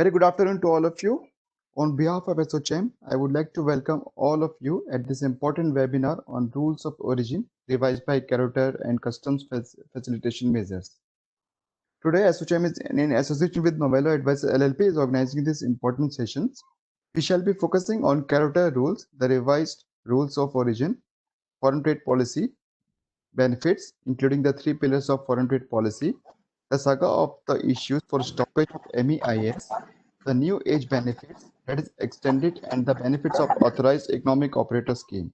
Very good afternoon to all of you. On behalf of ASSOCHAM, I would like to welcome all of you at this important webinar on Rules of Origin revised by CAROTAR and Customs Facilitation Measures. Today, ASSOCHAM is in association with Novello Advisors LLP is organizing these important sessions. We shall be focusing on CAROTAR rules, the revised Rules of Origin, foreign trade policy, benefits, including the 3 pillars of foreign trade policy, the saga of the issues for stoppage of MEIS, the new age benefits that is extended, and the benefits of authorized economic operator scheme.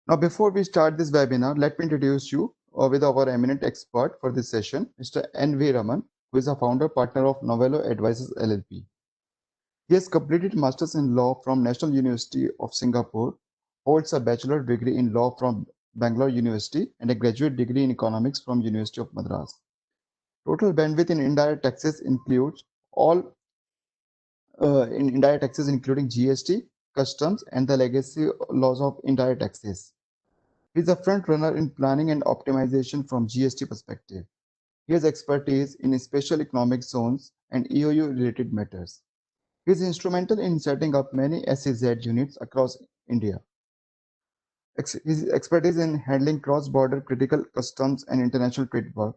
Now, before we start this webinar, let me introduce you with our eminent expert for this session, Mr. N.V. Raman, who is a founder partner of Novello Advisors LLP. He has completed Masters in Law from National University of Singapore, holds a bachelor degree in law from Bangalore University, and a graduate degree in economics from University of Madras. Total bandwidth in indirect taxes includes indirect taxes including GST, customs, and the legacy laws of indirect taxes. He is a front runner in planning and optimization from GST perspective. He has expertise in special economic zones and EOU related matters. He is instrumental in setting up many SEZ units across India. His expertise in handling cross-border critical customs and international trade work.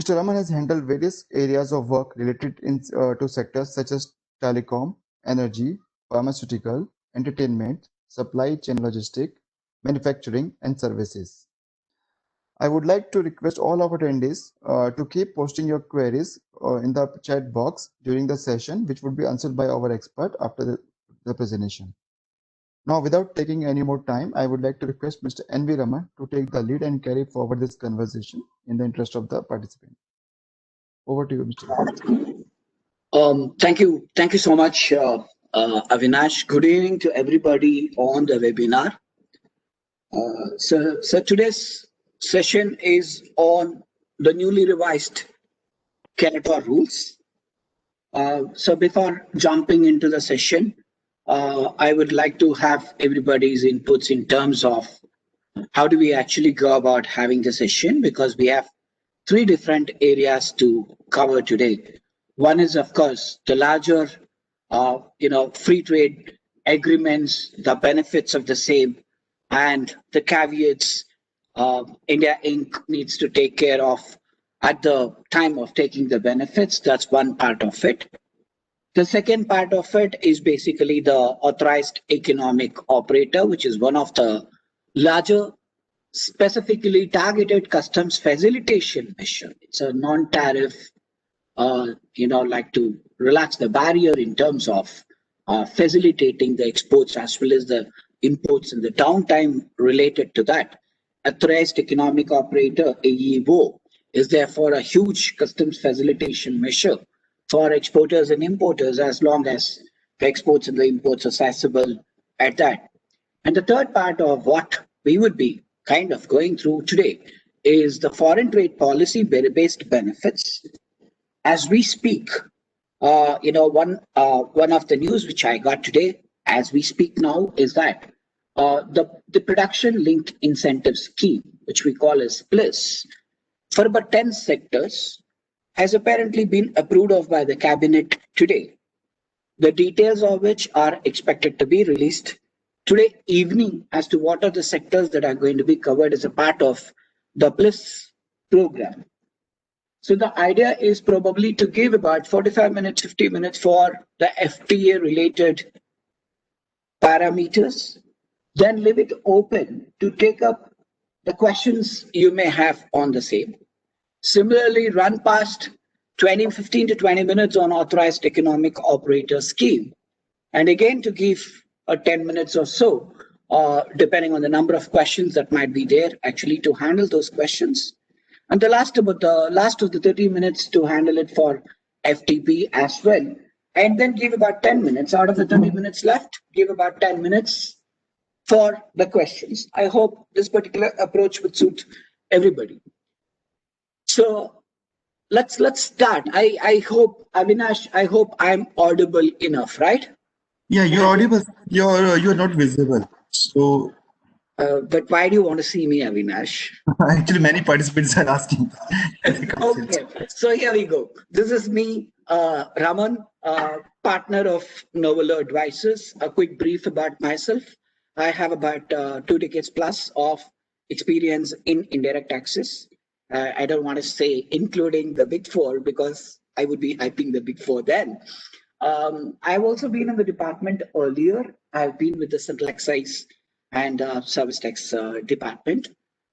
Mr. Raman has handled various areas of work related to sectors such as telecom, energy, pharmaceutical, entertainment, supply chain logistics, manufacturing, and services. I would like to request all of attendees to keep posting your queries in the chat box during the session, which would be answered by our expert after the presentation. Now, without taking any more time, I would like to request Mr. N.V. Raman to take the lead and carry forward this conversation in the interest of the participant. Over to you, Mr. Raman. Thank you so much, Avinash. Good evening to everybody on the webinar. So today's session is on the newly revised CAROTAR rules. So before jumping into the session, I would like to have everybody's inputs in terms of how do we actually go about having the session, because we have 3 different areas to cover today. One is, of course, the larger, free trade agreements, the benefits of the same, and the caveats India Inc. needs to take care of at the time of taking the benefits. That's one part of it. The second part of it is basically the authorized economic operator, which is one of the larger specifically targeted customs facilitation measure. It's a non-tariff, like to relax the barrier in terms of facilitating the exports as well as the imports and the downtime related to that. Authorized economic operator, AEO, is therefore a huge customs facilitation measure for exporters and importers, as long as the exports and the imports are sizable at that. And the third part of what we would be kind of going through today is the foreign trade policy based benefits. As we speak, one of the news which I got today, as we speak now, is that the production linked incentive scheme, which we call as PLIS, for about 10 sectors, has apparently been approved of by the cabinet today. The details of which are expected to be released today evening as to what are the sectors that are going to be covered as a part of the PLIS program. So the idea is probably to give about 45 minutes, 50 minutes for the FTA related parameters, then leave it open to take up the questions you may have on the same. Similarly, run past 15 to 20 minutes on authorized economic operator scheme. And again, to give 10 minutes or so, depending on the number of questions that might be there, actually to handle those questions. And the last of the 30 minutes to handle it for FTP as well. And then give about 10 minutes out of the 30 minutes left, give about 10 minutes for the questions. I hope this particular approach would suit everybody. So let's start. I hope, Avinash, I'm audible enough, right? Yeah, you're audible. You're not visible. So. But why do you want to see me, Avinash? Actually, many participants are asking. Okay, so here we go. This is me Raman, partner of Novelo Advisors. A quick brief about myself. I have about 2 decades plus of experience in indirect taxes. I don't want to say including the Big Four because I would be hyping the Big Four then. I've also been in the department earlier. I've been with the Central Excise and Service Tax Department,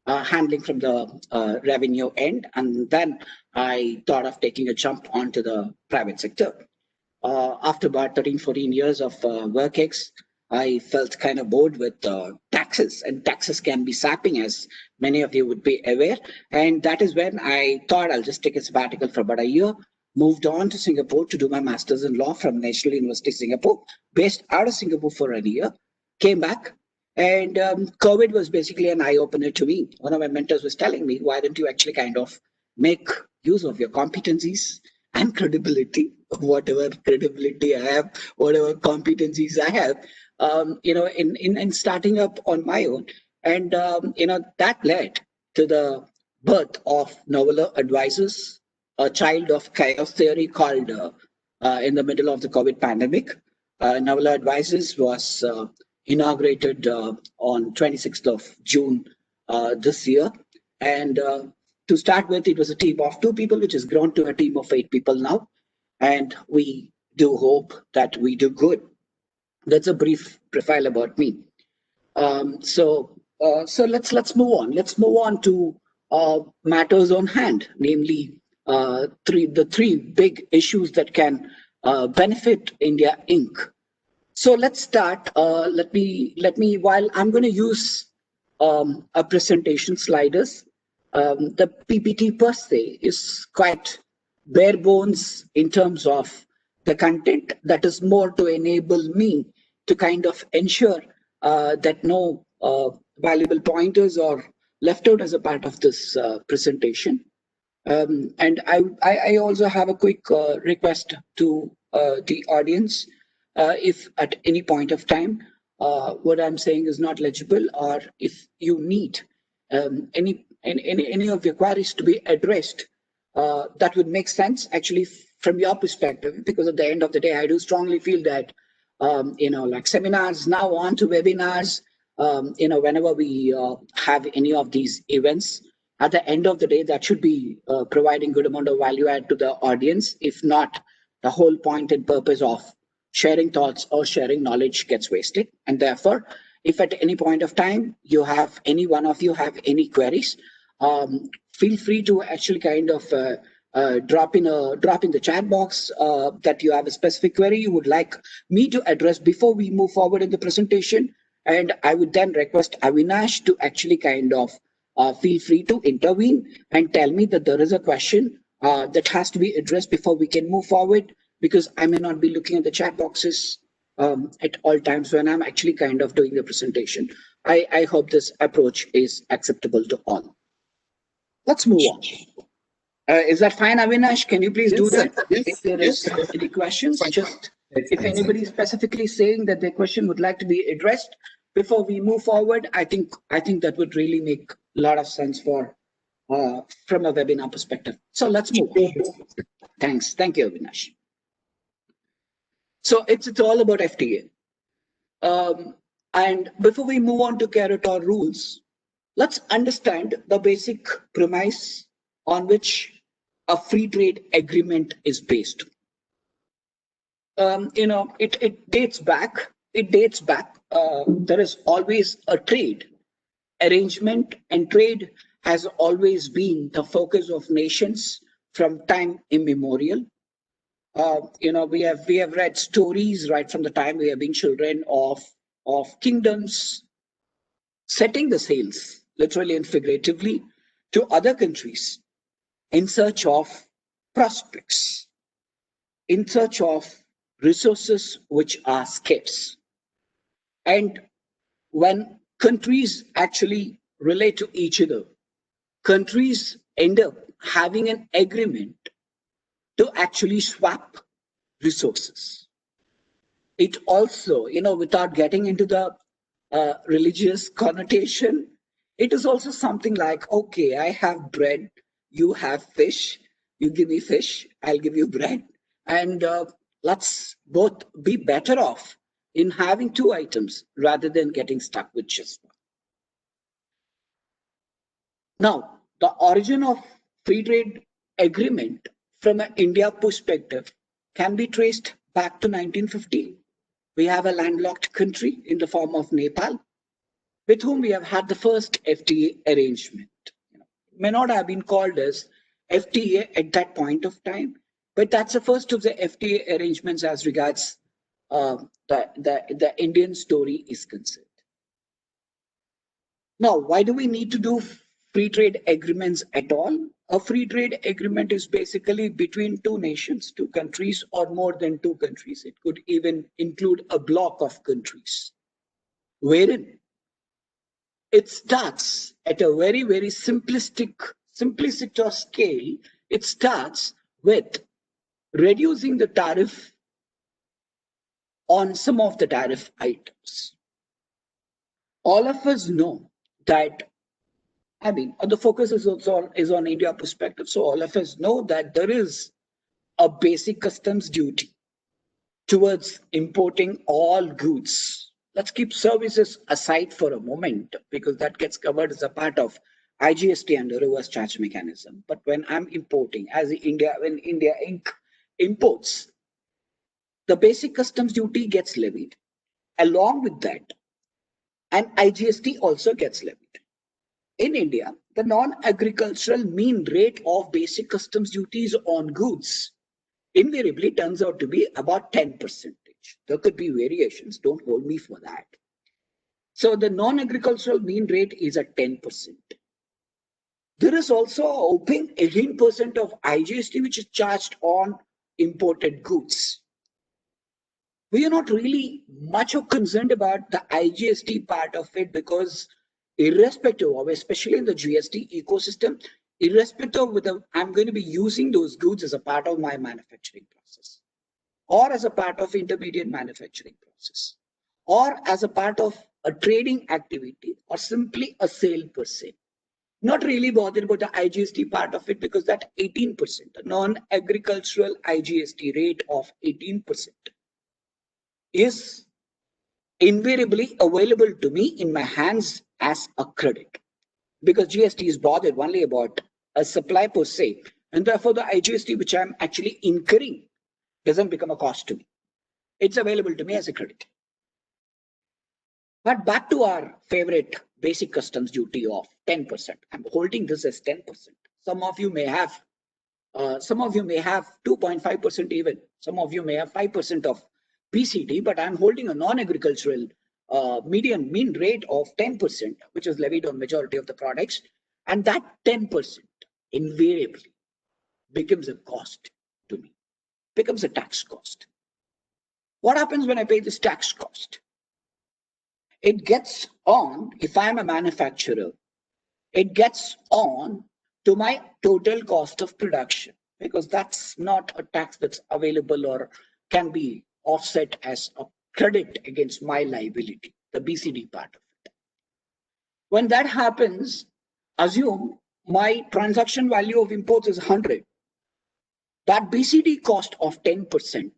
handling from the revenue end. And then I thought of taking a jump onto the private sector. After about 13, 14 years of WorkX, I felt kind of bored with taxes, and taxes can be sapping, as many of you would be aware. And that is when I thought I'll just take a sabbatical for about a year, moved on to Singapore to do my master's in law from National University Singapore, based out of Singapore for a year, came back. And COVID was basically an eye-opener to me. One of my mentors was telling me, why don't you actually kind of make use of your competencies and credibility, whatever credibility I have, whatever competencies I have, in starting up on my own. And, that led to the birth of Novelo Advisors, a child of chaos theory called in the middle of the COVID pandemic. Novelo Advisors was inaugurated on 26th of June this year. And to start with, it was a team of 2 people, which has grown to a team of 8 people now. And we do hope that we do good. That's a brief profile about me. So let's move on. Let's move on to matters on hand, namely the three big issues that can benefit India Inc. So let's start. Let me while I'm going to use a presentation sliders. The PPT per se is quite bare bones in terms of the content. That is more to enable me to kind of ensure that no valuable pointers are left out as a part of this presentation. And I also have a quick request to the audience. If at any point of time what I'm saying is not legible, or if you need any of your queries to be addressed, that would make sense actually from your perspective, because at the end of the day, I do strongly feel that like seminars now on to webinars, whenever we have any of these events, at the end of the day, that should be providing good amount of value add to the audience. If not, the whole point and purpose of sharing thoughts or sharing knowledge gets wasted. And therefore, if at any point of time you have any one of you have any queries, feel free to actually kind of drop in the chat box that you have a specific query you would like me to address before we move forward in the presentation. And I would then request Avinash to actually kind of feel free to intervene and tell me that there is a question that has to be addressed before we can move forward, because I may not be looking at the chat boxes at all times when I'm actually kind of doing the presentation. I hope this approach is acceptable to all. Let's move on. Is that fine, Avinash? Can you please do that? Yes, If there is any questions, just if anybody specifically saying that their question would like to be addressed before we move forward, I think that would really make a lot of sense for from a webinar perspective. So let's move on. Thanks. Thank you, Avinash. So it's all about FTA. And before we move on to CAROTAR rules, let's understand the basic premise on which a free trade agreement is based. It dates back. There is always a trade arrangement, and trade has always been the focus of nations from time immemorial. We have read stories right from the time we have been children of kingdoms setting the sails, literally and figuratively, to other countries in search of prospects, in search of resources which are scarce. And when countries actually relate to each other, countries end up having an agreement to actually swap resources. It also, without getting into the religious connotation, it is also something like, okay, I have bread, you have fish, you give me fish, I'll give you bread, and let's both be better off in having two items rather than getting stuck with just one. Now, the origin of free trade agreement from an India perspective can be traced back to 1950. We have a landlocked country in the form of Nepal, with whom we have had the first FTA arrangement. It may not have been called as FTA at that point of time, but that's the first of the FTA arrangements as regards the Indian story is concerned. Now, why do we need to do free trade agreements at all? A free trade agreement is basically between two nations, two countries, or more than two countries. It could even include a block of countries, wherein it starts at a very, very simplistic scale. It starts with reducing the tariff on some of the tariff items. All of us know that, I mean, the focus is also on India perspective. So all of us know that there is a basic customs duty towards importing all goods. Let's keep services aside for a moment because that gets covered as a part of IGST and the reverse charge mechanism. But when I'm importing, when India Inc. imports, the basic customs duty gets levied. Along with that, and IGST also gets levied. In India, the non-agricultural mean rate of basic customs duties on goods invariably turns out to be about 10%. There could be variations, don't hold me for that. So the non-agricultural mean rate is at 10%. There is also a whopping 18% of IGST which is charged on imported goods. We are not really much concerned about the IGST part of it because irrespective of, especially in the GST ecosystem, irrespective of whether I'm going to be using those goods as a part of my manufacturing process, or as a part of intermediate manufacturing process, or as a part of a trading activity, or simply a sale per se. Not really bothered about the IGST part of it because that 18%, the non-agricultural IGST rate of 18%, is invariably available to me in my hands as a credit, because GST is bothered only about a supply per se, and therefore the IGST which I'm actually incurring doesn't become a cost to me. It's available to me as a credit. But back to our favorite basic customs duty of 10%. I'm holding this as 10%. Some of you may have 2.5% even. Some of you may have 5% of BCD, but I'm holding a non-agricultural median mean rate of 10%, which is levied on majority of the products. And that 10% invariably becomes a cost to me, becomes a tax cost. What happens when I pay this tax cost? It gets on, if I'm a manufacturer, it gets on to my total cost of production, because that's not a tax that's available or can be offset as a credit against my liability, the BCD part of it. When that happens, assume my transaction value of imports is 100. That BCD cost of 10%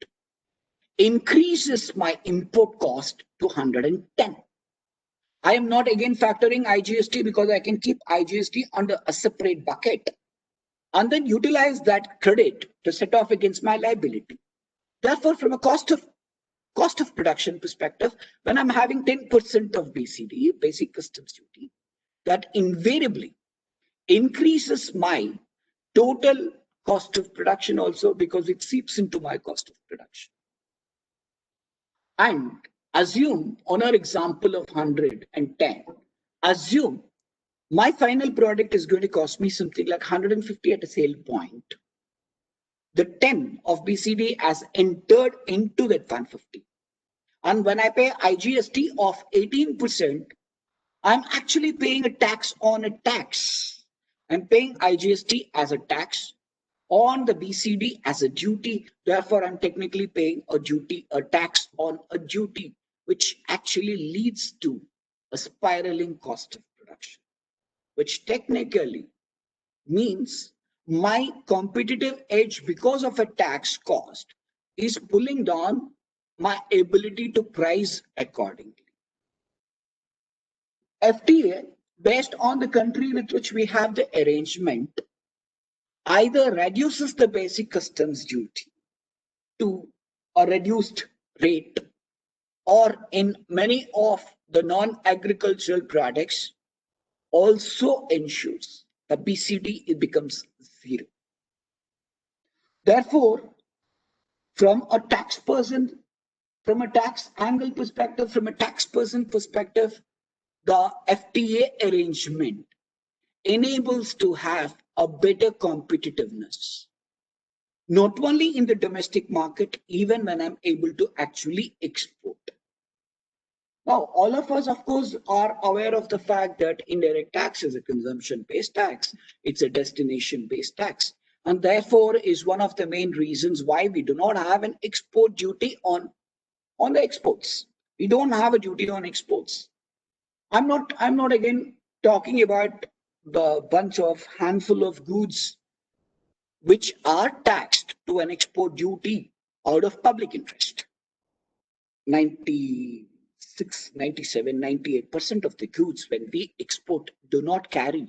increases my import cost to 110. I am not again factoring IGST because I can keep IGST under a separate bucket and then utilize that credit to set off against my liability. Therefore, from a cost of production perspective, when I'm having 10% of BCD, basic customs duty, that invariably increases my total cost of production also because it seeps into my cost of production. And assume, on our example of 110, assume my final product is going to cost me something like 150 at a sale point. The 10 of BCD has entered into that 150. And when I pay IGST of 18%, I'm actually paying a tax on a tax. I'm paying IGST as a tax on the BCD as a duty. Therefore, I'm technically paying a tax on a duty, which actually leads to a spiraling cost of production, which technically means my competitive edge because of a tax cost is pulling down my ability to price accordingly. FTA, based on the country with which we have the arrangement, either reduces the basic customs duty to a reduced rate, or in many of the non-agricultural products also ensures the BCD it becomes zero. Therefore, from a tax angle perspective, from a tax person perspective, the FTA arrangement enables to have a better competitiveness, not only in the domestic market, even when I'm able to actually export. Now, all of us, of course, are aware of the fact that indirect tax is a consumption-based tax. It's a destination-based tax. And therefore is one of the main reasons why we do not have an export duty on the exports. We don't have a duty on exports. I'm not again talking about the bunch of handful of goods which are taxed to an export duty out of public interest. 96, 97, 98% of the goods when we export do not carry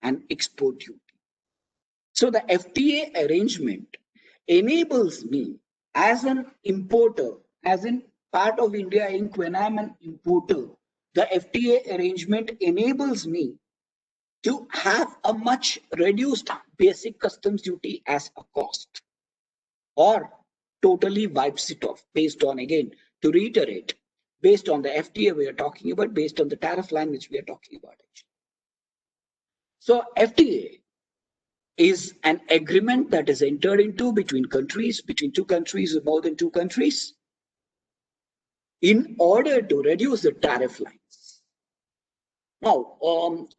an export duty. So the FTA arrangement enables me as an importer, as in part of India Inc., when I'm an importer, the FTA arrangement enables me to have a much reduced basic customs duty as a cost, or totally wipes it off based on, again, to reiterate, based on the FTA we are talking about, based on the tariff line which we are talking about. So FTA is an agreement that is entered into between two countries or more than two countries, in order to reduce the tariff lines. Now,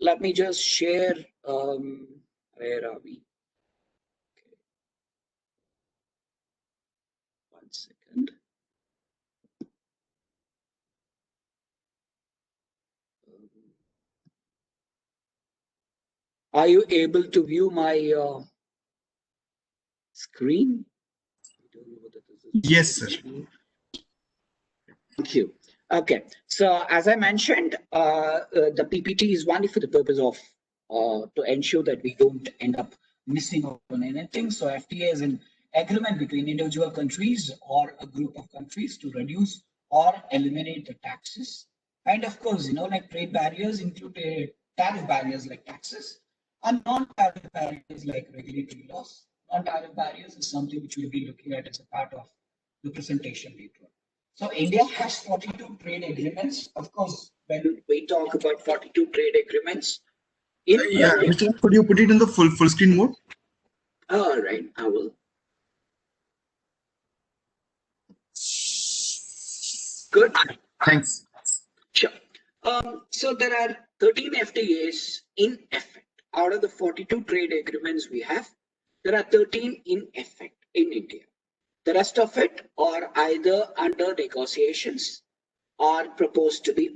let me just share, where are we? Okay. 1 second. Are you able to view my screen? Yes, sir. Thank you. Okay, so as I mentioned, the PPT is only for the purpose of to ensure that we don't end up missing out on anything. So FTA is an agreement between individual countries or a group of countries to reduce or eliminate the taxes. And of course, like trade barriers include tariff barriers like taxes, and non-tariff barriers like regulatory laws. Non-tariff barriers is something which we'll be looking at as a part of the presentation later on. So India has 42 trade agreements. Of course, when we talk about 42 trade agreements, Yeah, Mr. Could you put it in the full screen mode? All right, I will. Good. Thanks. Sure. So there are 13 FTAs in effect. Out of the 42 trade agreements we have, there are 13 in effect in India. The rest of it are either under negotiations or proposed to be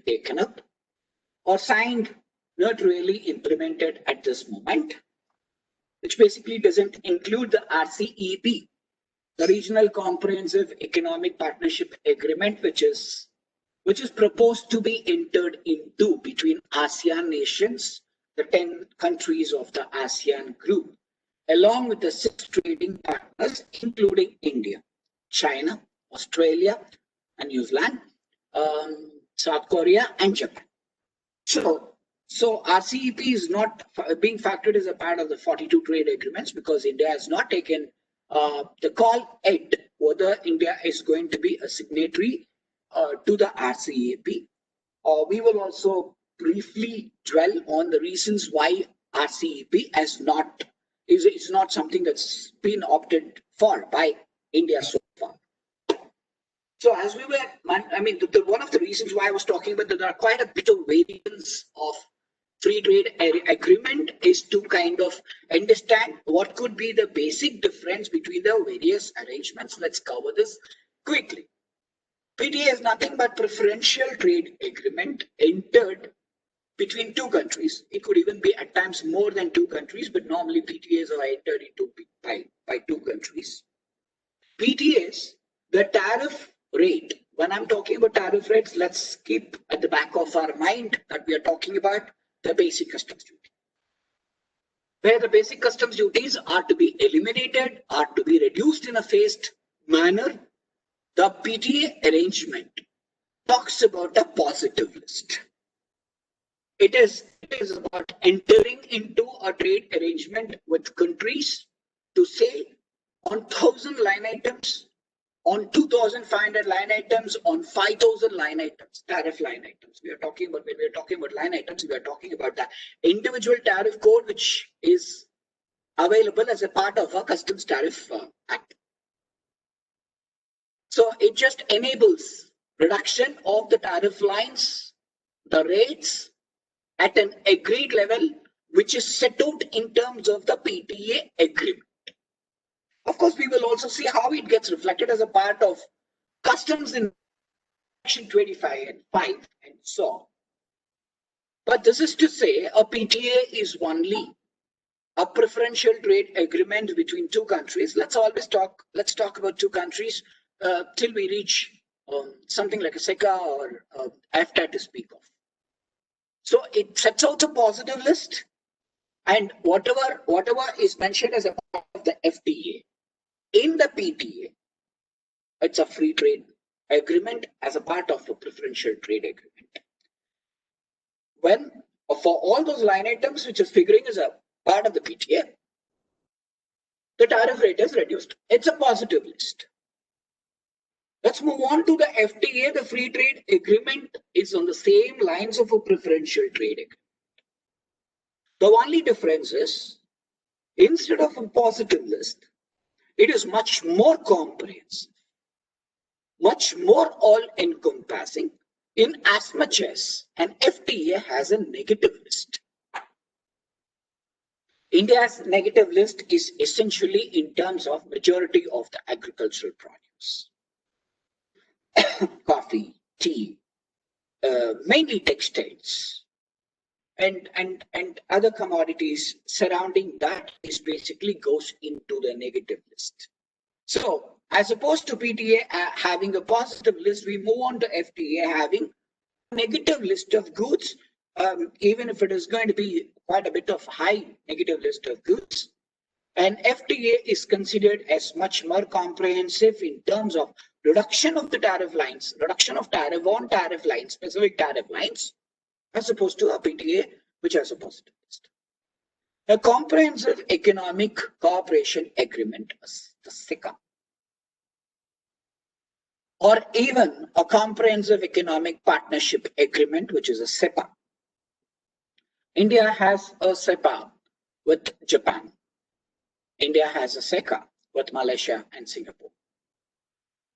taken up, or signed, not really implemented at this moment, which basically doesn't include the RCEP, the Regional Comprehensive Economic Partnership Agreement, which is proposed to be entered into between ASEAN nations, the 10 countries of the ASEAN group, along with the 6 trading partners, including India, China, Australia, and New Zealand, South Korea, and Japan. So RCEP is not being factored as a part of the 42 trade agreements because India has not taken the call yet whether India is going to be a signatory to the RCEP. We will also briefly dwell on the reasons why RCEP is not something that's been opted for by India so far. So as we were, one of the reasons why I was talking about that there are quite a bit of variance of free trade agreement is to kind of understand what could be the basic difference between the various arrangements. Let's cover this quickly. PTA is nothing but preferential trade agreement entered between two countries. It could even be at times more than two countries, but normally PTAs are entered into by by two countries. PTAs, the tariff rate. When I'm talking about tariff rates, let's keep at the back of our mind that we are talking about the basic customs duty, where the basic customs duties are to be eliminated, are to be reduced in a phased manner. The PTA arrangement talks about a positive list. It is about entering into a trade arrangement with countries to say on 1,000 line items, on 2,500 line items, on 5,000 line items, tariff line items. We are talking about, when we are talking about line items, we are talking about the individual tariff code, which is available as a part of a customs tariff act. So it just enables reduction of the tariff lines, the rates at an agreed level, which is set out in terms of the PTA agreement. Of course, we will also see how it gets reflected as a part of customs in section 25 and 5 and so on. But this is to say a PTA is only a preferential trade agreement between two countries. Let's talk about two countries till we reach something like a SECA or AFTA to speak of. So it sets out a positive list, and whatever is mentioned as a part of the FTA. In the PTA, it's a free trade agreement as a part of a preferential trade agreement. When for all those line items which is figuring as a part of the PTA, the tariff rate is reduced. It's a positive list. Let's move on to the FTA. The free trade agreement is on the same lines of a preferential trade agreement. The only difference is, instead of a positive list, it is much more comprehensive, much more all-encompassing, in as much as an FTA has a negative list. India's negative list is essentially in terms of majority of the agricultural produce. Coffee, tea, mainly textiles, and other commodities surrounding that is basically goes into the negative list. So as opposed to PTA having a positive list, we move on to FTA having a negative list of goods, even if it is going to be quite a bit of high negative list of goods. And FTA is considered as much more comprehensive in terms of reduction of the tariff lines, reduction of tariff on tariff lines, specific tariff lines, as opposed to a PTA, which has a positive list. A comprehensive economic cooperation agreement, the SECA, or even a comprehensive economic partnership agreement, which is a CEPA. India has a CEPA with Japan. India has a SECA with Malaysia and Singapore.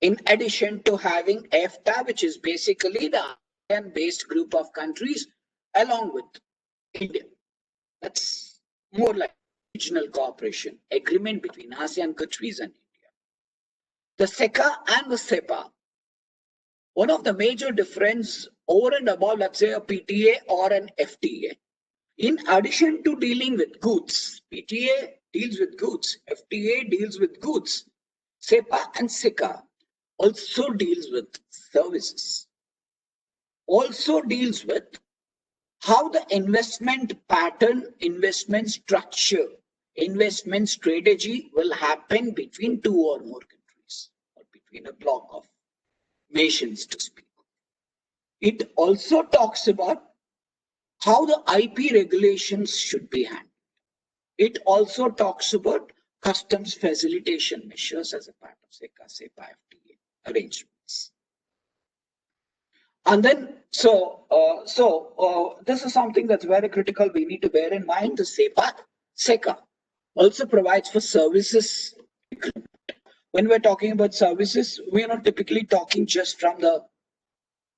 In addition to having AFTA, which is basically the ASEAN-based group of countries, along with India. That's more like regional cooperation agreement between ASEAN countries and India. The SECA and the CEPA, one of the major difference over and above, let's say, a PTA or an FTA, in addition to dealing with goods, PTA deals with goods, FTA deals with goods, CEPA and SECA also deals with services, also deals with how the investment pattern, investment structure, investment strategy will happen between two or more countries or between a block of nations to speak. It also talks about how the IP regulations should be handled. It also talks about customs facilitation measures as a part of SECA, CEPA, FTA arrangements. And then, this is something that's very critical. We need to bear in mind. The SECA also provides for services. When we're talking about services, we are not typically talking just from the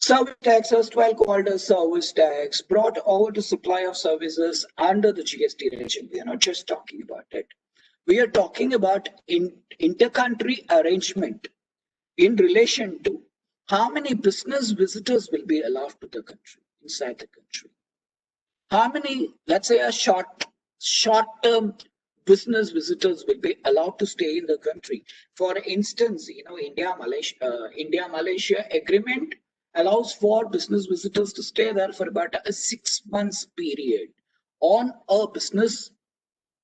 service tax, erstwhile called as service tax, brought over to supply of services under the GST regime. We are not just talking about it. We are talking about inter-country arrangement in relation to how many business visitors will be allowed to the country, inside the country. How many, let's say, a short-term business visitors will be allowed to stay in the country. For instance, India-Malaysia agreement allows for business visitors to stay there for about a 6 months period on a business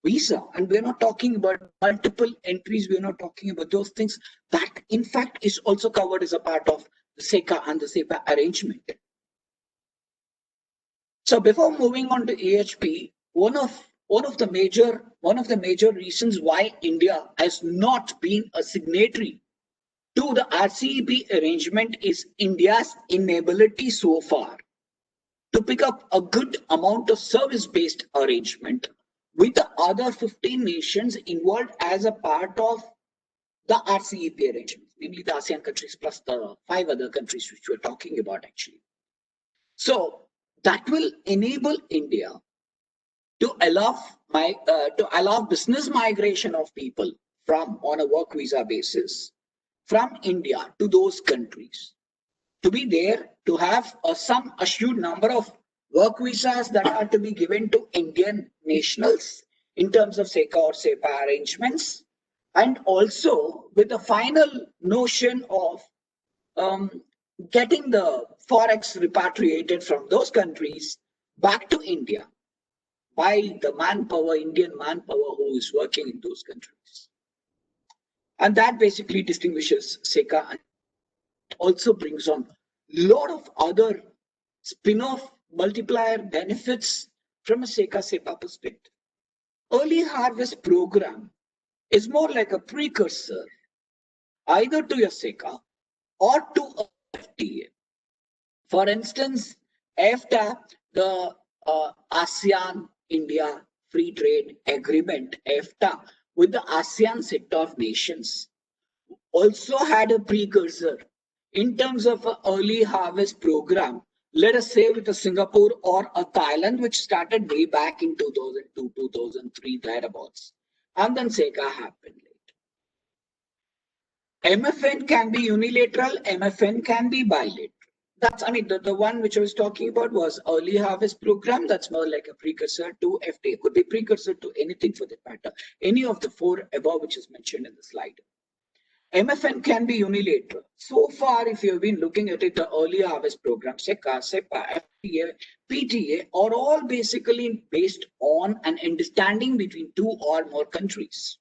visa. And we're not talking about multiple entries. We're not talking about those things. That, in fact, is also covered as a part of the SECA and the SEPA arrangement. So before moving on to AHP, one of the major reasons why India has not been a signatory to the RCEP arrangement is India's inability so far to pick up a good amount of service-based arrangement with the other 15 nations involved as a part of the RCEP arrangement, namely the ASEAN countries plus the 5 other countries which we're talking about actually. So that will enable India to allow business migration of people from on a work visa basis from India to those countries, to be there, to have some assured number of work visas that are to be given to Indian nationals in terms of SECA or SEPA arrangements, and also with the final notion of getting the forex repatriated from those countries back to India by the manpower, Indian manpower who is working in those countries. And that basically distinguishes SECA and also brings on a lot of other spin-off multiplier benefits from a SECA-SEPA perspective. Early harvest program is more like a precursor either to your SECA or to a FTA. For instance, EFTA, the ASEAN-India Free Trade Agreement, EFTA, with the ASEAN set of nations, also had a precursor in terms of an early harvest program, let us say with a Singapore or a Thailand, which started way back in 2002, 2003, thereabouts. And then SECA happened later. MFN can be unilateral, MFN can be bilateral. That's, I mean, the one which I was talking about was early harvest program. That's more like a precursor to FTA. Could be precursor to anything for that matter. Any of the 4 above which is mentioned in the slide. MFN can be unilateral. So far, if you have been looking at it, the early harvest program, SECA, SEPA, FTA, PTA, are all basically based on an understanding between 2 or more countries.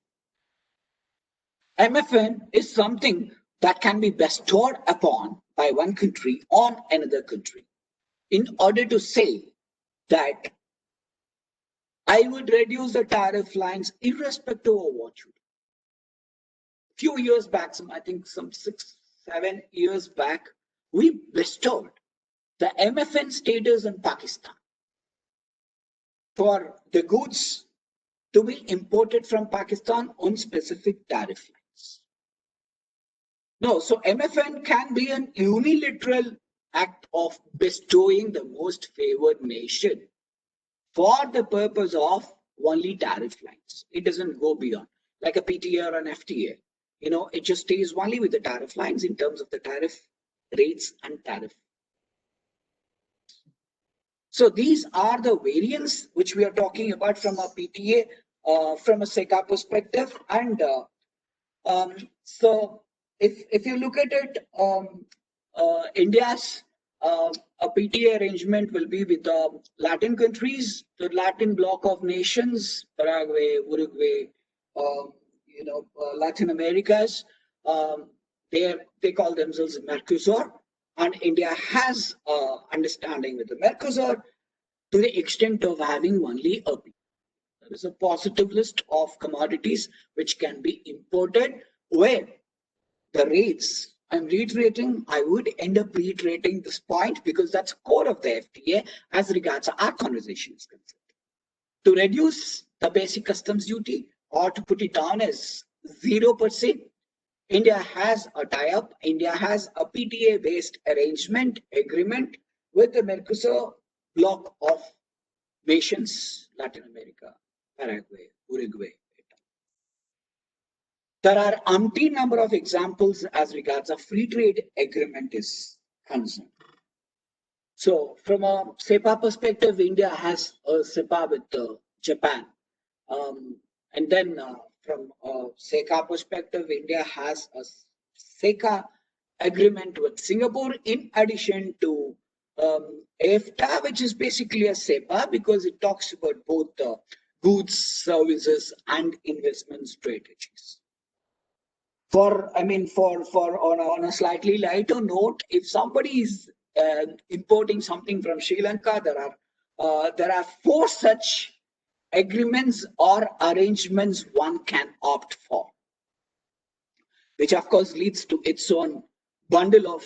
MFN is something that can be bestowed upon by one country on another country in order to say that I would reduce the tariff lines irrespective of what you do. Few years back, I think some 6, 7 years back, we bestowed the MFN status in Pakistan for the goods to be imported from Pakistan on specific tariff lines. No, so MFN can be an unilateral act of bestowing the most favored nation for the purpose of only tariff lines. It doesn't go beyond, like a PTA or an FTA. It just stays only with the tariff lines in terms of the tariff rates and tariff. So these are the variants which we are talking about from a PTA, from a SECA perspective. And so if you look at it, India's a PTA arrangement will be with the Latin countries, the Latin bloc of nations, Paraguay, Uruguay, Latin Americas. They call themselves Mercosur, and India has understanding with the Mercosur to the extent of having only a PTA. There is a positive list of commodities which can be imported where the rates, I'm reiterating, I would end up reiterating this point because that's core of the FTA as regards our conversation is concerned. To reduce the basic customs duty or to put it down as 0%, India has a tie-up, India has a PTA-based arrangement, agreement with the Mercosur bloc of nations, Latin America, Paraguay, Uruguay. There are umpteen number of examples as regards a free trade agreement is concerned. So from a SEPA perspective, India has a SEPA with Japan. And then from a SECA perspective, India has a SECA agreement with Singapore in addition to AFTA, which is basically a SEPA because it talks about both goods, services, and investment strategies. On a slightly lighter note, if somebody is importing something from Sri Lanka, there are 4 such agreements or arrangements one can opt for, which of course leads to its own bundle of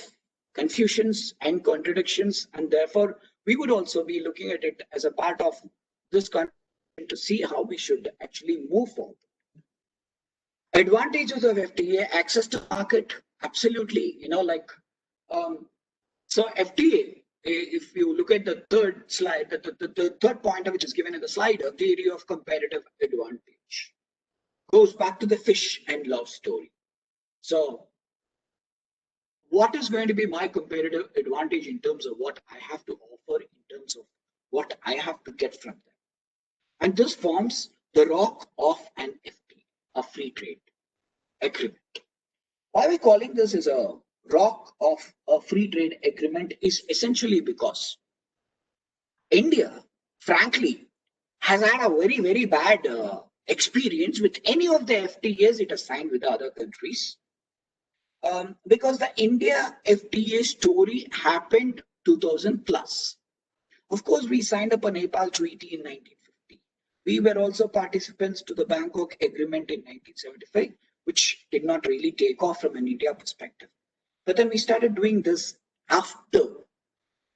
confusions and contradictions, and therefore we would also be looking at it as a part of this conversation to see how we should actually move forward. Advantages of FTA: access to market, absolutely. So FTA, if you look at the third slide, the third pointer which is given in the slide, a theory of comparative advantage, goes back to the fish and love story. So what is going to be my comparative advantage in terms of what I have to offer, in terms of what I have to get from them? And this forms the rock of an FTA, a free trade agreement. Why we're calling this as a rock of a free trade agreement is essentially because India, frankly, has had a very, very bad experience with any of the FTAs it has signed with other countries. Because the India FTA story happened 2000 plus. Of course, we signed up a Nepal treaty in 1950. We were also participants to the Bangkok Agreement in 1975, which did not really take off from an India perspective. But then we started doing this after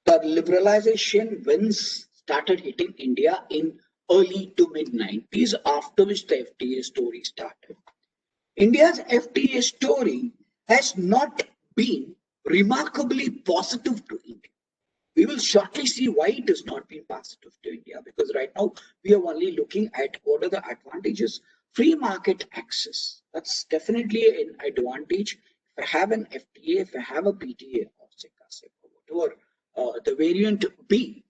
the liberalization winds started hitting India in early to mid 90s, after which the FTA story started. India's FTA story has not been remarkably positive to India. We will shortly see why it has not been positive to India, because right now we are only looking at what are the advantages. Free market access, that's definitely an advantage. If I have an FTA, if I have a PTA or SECA, whatever the variant be,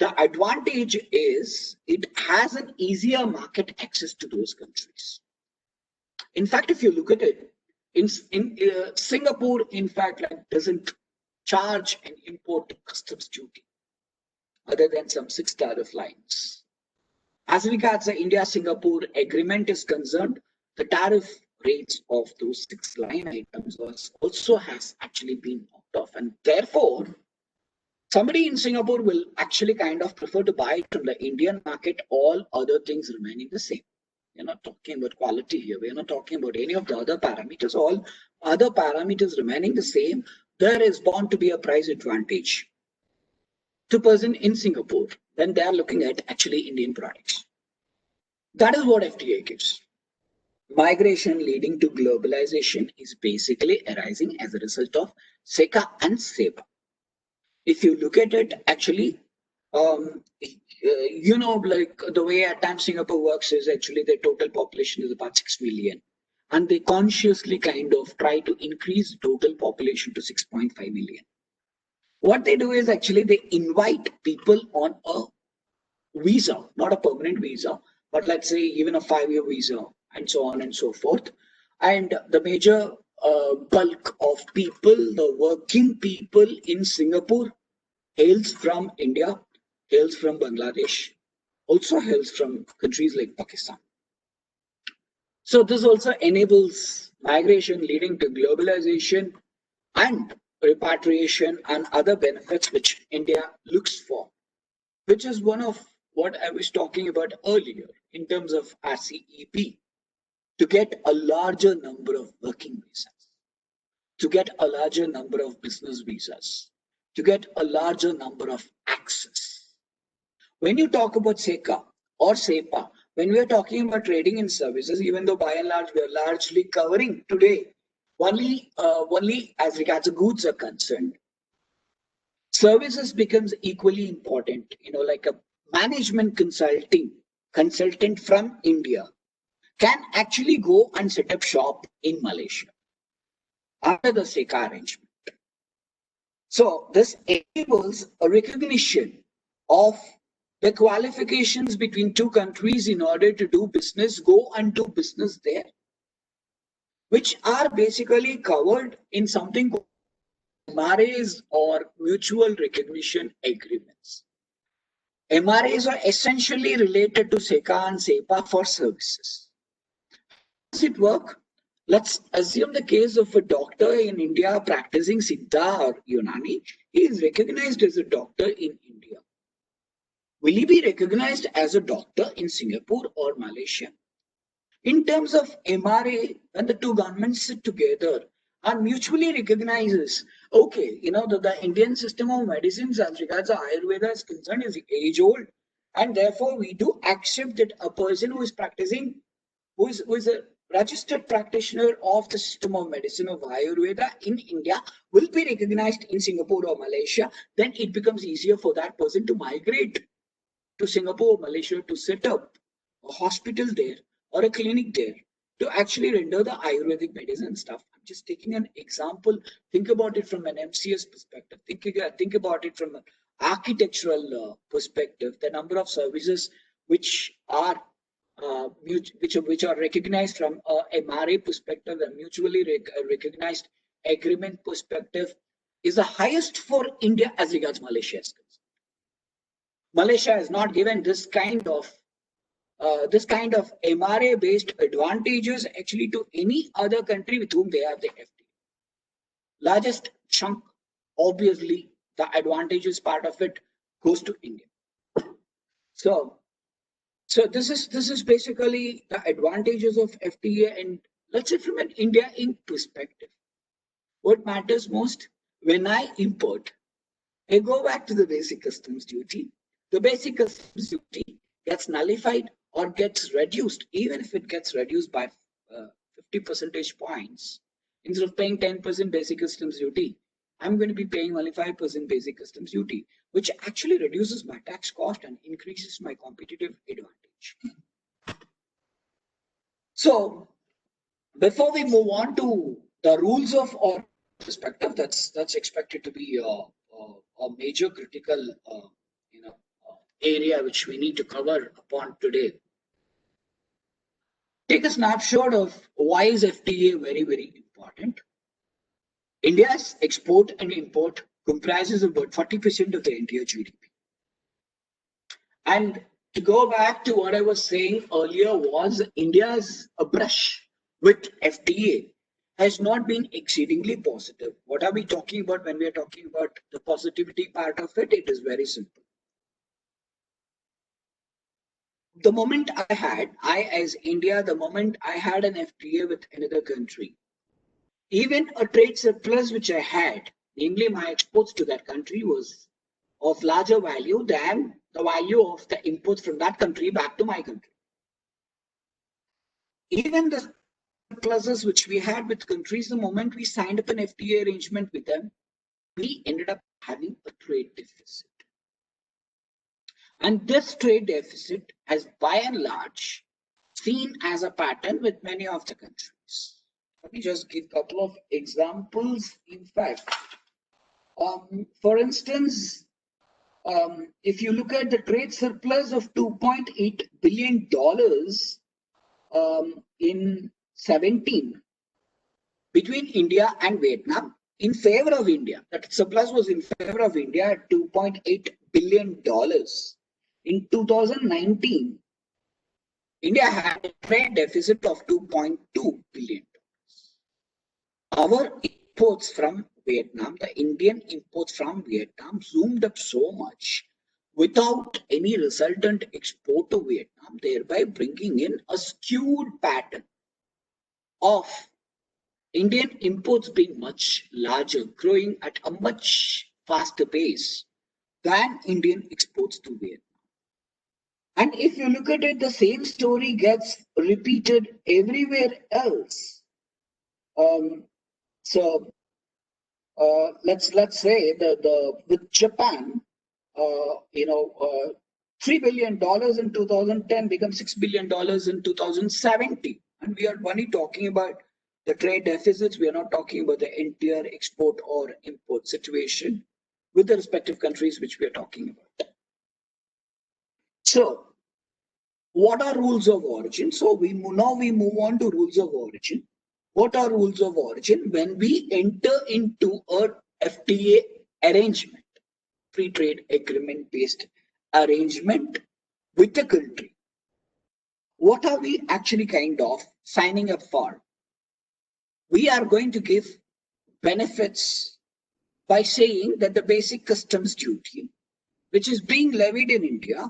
the advantage is it has an easier market access to those countries. In fact, if you look at it, in Singapore, in fact, doesn't charge an import customs duty other than some 6 tariff lines. As regards the India-Singapore agreement is concerned, the tariff rates of those 6 line items also has actually been knocked off, and therefore somebody in Singapore will actually kind of prefer to buy it from the Indian market, all other things remaining the same. We're not talking about quality here. We're not talking about any of the other parameters. All other parameters remaining the same, there is bound to be a price advantage to person in Singapore when they are looking at actually Indian products. That is what FTA gives. Migration leading to globalization is basically arising as a result of SECA and SEPA. If you look at it, actually, like the way at times Singapore works is actually their total population is about 6 million. And they consciously kind of try to increase the total population to 6.5 million. What they do is actually they invite people on a visa, not a permanent visa, but let's say even a 5-year visa and so on and so forth. And the major bulk of people, the working people in Singapore, hails from India, hails from Bangladesh, also hails from countries like Pakistan. So this also enables migration leading to globalization and repatriation and other benefits which India looks for, which is one of what I was talking about earlier in terms of RCEP, to get a larger number of working visas, to get a larger number of business visas, to get a larger number of access. When you talk about SECA or SEPA, when we are talking about trading in services, even though by and large we are largely covering today only as regards the goods are concerned, services becomes equally important. Like a management consultant from India can actually go and set up shop in Malaysia under the SECA arrangement. So this enables a recognition of the qualifications between two countries in order to do business, go and do business there, which are basically covered in something called MRAs or mutual recognition agreements. MRAs are essentially related to SECA and SEPA for services. How does it work? Let's assume the case of a doctor in India practicing Siddha or Unani. He is recognized as a doctor in India. Will he be recognized as a doctor in Singapore or Malaysia? In terms of MRA, when the two governments sit together and mutually recognizes, okay, the Indian system of medicines as regards to Ayurveda is concerned is age old, and therefore we do accept that a person who is practicing, who is a registered practitioner of the system of medicine of Ayurveda in India will be recognized in Singapore or Malaysia. Then it becomes easier for that person to migrate to Singapore or Malaysia to set up a hospital there or a clinic there to actually render the Ayurvedic medicine stuff. I'm just taking an example. Think about it from an MCS perspective. Think about it from an architectural perspective. The number of services which are recognized from a MRA perspective, a mutually recognized agreement perspective, is the highest for India as regards Malaysia is concerned. Malaysia has not given this kind of MRA-based advantages actually to any other country with whom they have the FTA. Largest chunk, obviously, the advantages part of it goes to India. So this is basically the advantages of FTA, and let's say from an India Inc. perspective, what matters most when I import, I go back to the basic customs duty. The basic customs duty gets nullified or gets reduced, even if it gets reduced by 50 percentage points. Instead of paying 10% basic customs duty, I'm going to be paying only 5% basic customs duty, which actually reduces my tax cost and increases my competitive advantage. So before we move on to the rules of our perspective, that's expected to be a major critical area which we need to cover upon today. Take a snapshot of why is FTA very, very important. India's export and import comprises about 40% of the entire GDP. And to go back to what I was saying earlier was India's brush with FTA has not been exceedingly positive. What are we talking about when we are talking about the positivity part of it? It is very simple. The moment as India, the moment I had an FTA with another country, even a trade surplus which I had, namely my exports to that country, was of larger value than the value of the imports from that country back to my country. Even the surpluses which we had with countries, the moment we signed up an FTA arrangement with them, we ended up having a trade deficit. And this trade deficit has by and large seen as a pattern with many of the countries. Let me just give a couple of examples. In fact, for instance, if you look at the trade surplus of $2.8 billion in 17 between India and Vietnam, in favor of India, that surplus was in favor of India at $2.8 billion. In 2019, India had a trade deficit of $2.2 billion. Our imports from Vietnam, the Indian imports from Vietnam, zoomed up so much without any resultant export to Vietnam, thereby bringing in a skewed pattern of Indian imports being much larger, growing at a much faster pace than Indian exports to Vietnam. And if you look at it, the same story gets repeated everywhere else. Let's say with Japan, $3 billion in 2010 becomes $6 billion in 2070, and we are only talking about the trade deficits. We are not talking about the entire export or import situation with the respective countries which we are talking about. So what are rules of origin? So now we move on to rules of origin. What are rules of origin? When we enter into a FTA arrangement, free trade agreement based arrangement with a country, what are we actually kind of signing up for? We are going to give benefits by saying that the basic customs duty, which is being levied in India,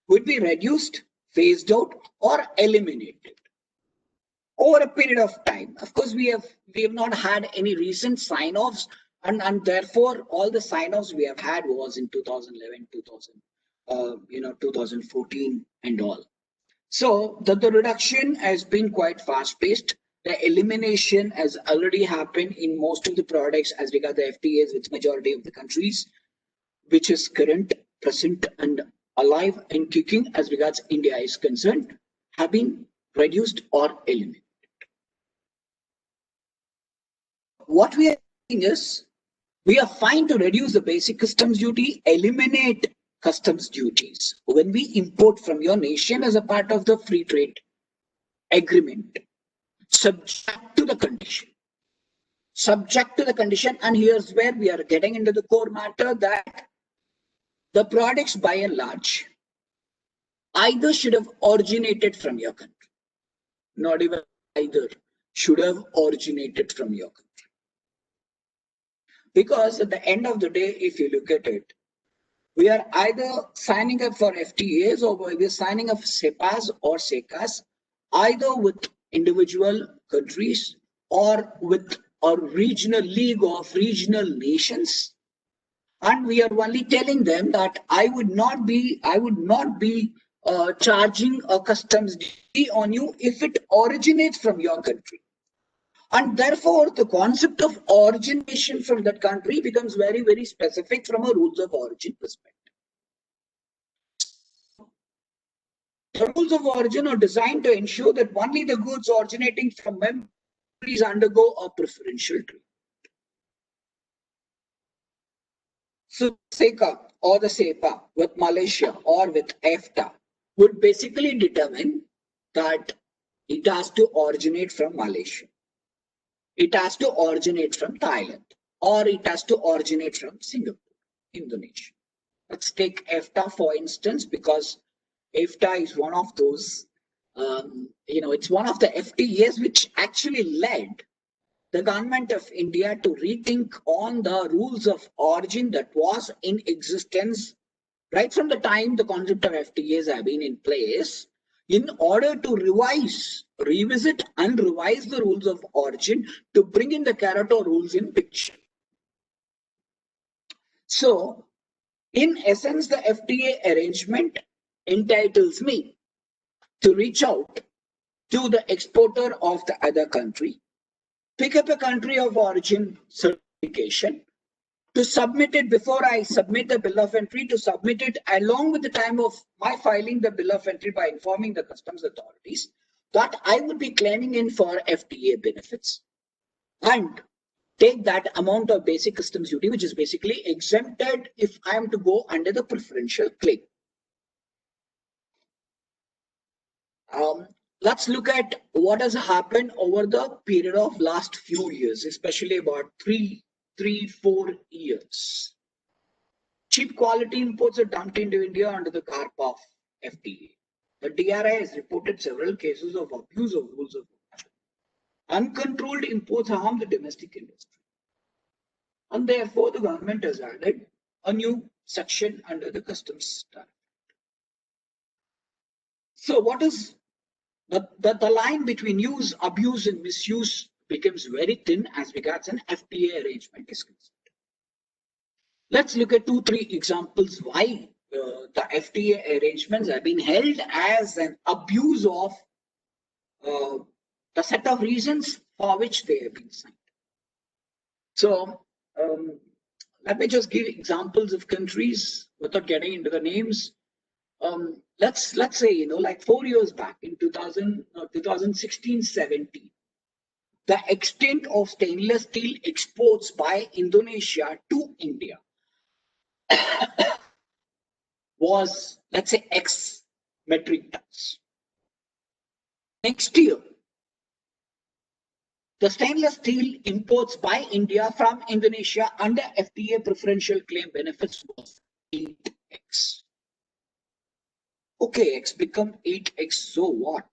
would be reduced, phased out, or eliminated over a period of time. Of course, we have not had any recent sign-offs, and therefore all the sign-offs we have had was in 2011, 2014 and all. So the reduction has been quite fast-paced. The elimination has already happened in most of the products as regards the FTAs with majority of the countries, which is current, present, and alive and kicking as regards India is concerned, have been reduced or eliminated. What we are doing is, we are fine to reduce the basic customs duty, eliminate customs duties when we import from your nation as a part of the free trade agreement, subject to the condition. Subject to the condition, and here's where we are getting into the core matter, that the products by and large either should have originated from your country, not even either, should have originated from your country. Because at the end of the day, if you look at it, we are either signing up for FTAs or we are signing up for CEPAs or SECAs, either with individual countries or with a regional league of regional nations. And we are only telling them that I would not be charging a customs duty on you if it originates from your country. And therefore, the concept of origination from that country becomes very, very specific from a rules of origin perspective. The rules of origin are designed to ensure that only the goods originating from member countries undergo a preferential treatment. So SECA or the CEPA with Malaysia or with EFTA would basically determine that it has to originate from Malaysia. It has to originate from Thailand, or it has to originate from Singapore, Indonesia. Let's take EFTA for instance, because EFTA is one of those, it's one of the FTAs which actually led the government of India to rethink on the rules of origin that was in existence right from the time the concept of FTAs have been in place, in order to revisit and revise the rules of origin to bring in the CAROTAR rules in picture. So, in essence, the FTA arrangement entitles me to reach out to the exporter of the other country, pick up a country of origin certification, to submit it before I submit the bill of entry, to submit it along with the time of my filing the bill of entry by informing the customs authorities that I would be claiming in for FTA benefits, and take that amount of basic customs duty, which is basically exempted if I am to go under the preferential claim. Let's look at what has happened over the period of last few years, especially about 4 years. Cheap quality imports are dumped into India under the garb of FTA. The DRI has reported several cases of abuse of rules of origin. Uncontrolled imports harm the domestic industry. And therefore, the government has added a new section under the customs tariff. So what is the line between use, abuse, and misuse becomes very thin as regards an FTA arrangement is concerned. Let's look at 2-3 examples why the FTA arrangements have been held as an abuse of the set of reasons for which they have been signed. So let me just give examples of countries without getting into the names. Let's say, like 4 years back in 2016-17, the extent of stainless steel exports by Indonesia to India was, let's say, X metric tons. Next year, the stainless steel imports by India from Indonesia under FTA preferential claim benefits was 8x. Okay, X become 8x, so what?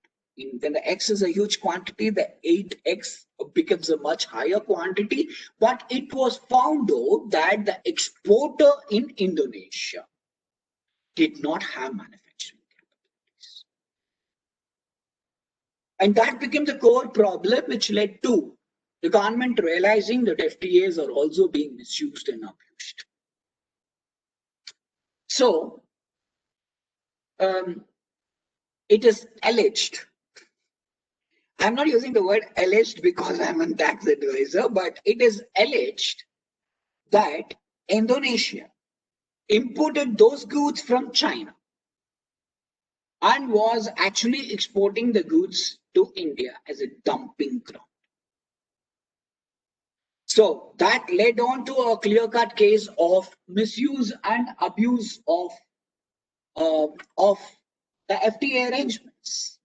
When the X is a huge quantity, the 8x becomes a much higher quantity, but it was found out that the exporter in Indonesia did not have manufacturing capabilities. And that became the core problem, which led to the government realizing that FTAs are also being misused and abused. So, it is alleged. I'm not using the word alleged because I'm a tax advisor, but it is alleged that Indonesia imported those goods from China and was actually exporting the goods to India as a dumping ground. So that led on to a clear-cut case of misuse and abuse of the FTA arrangements.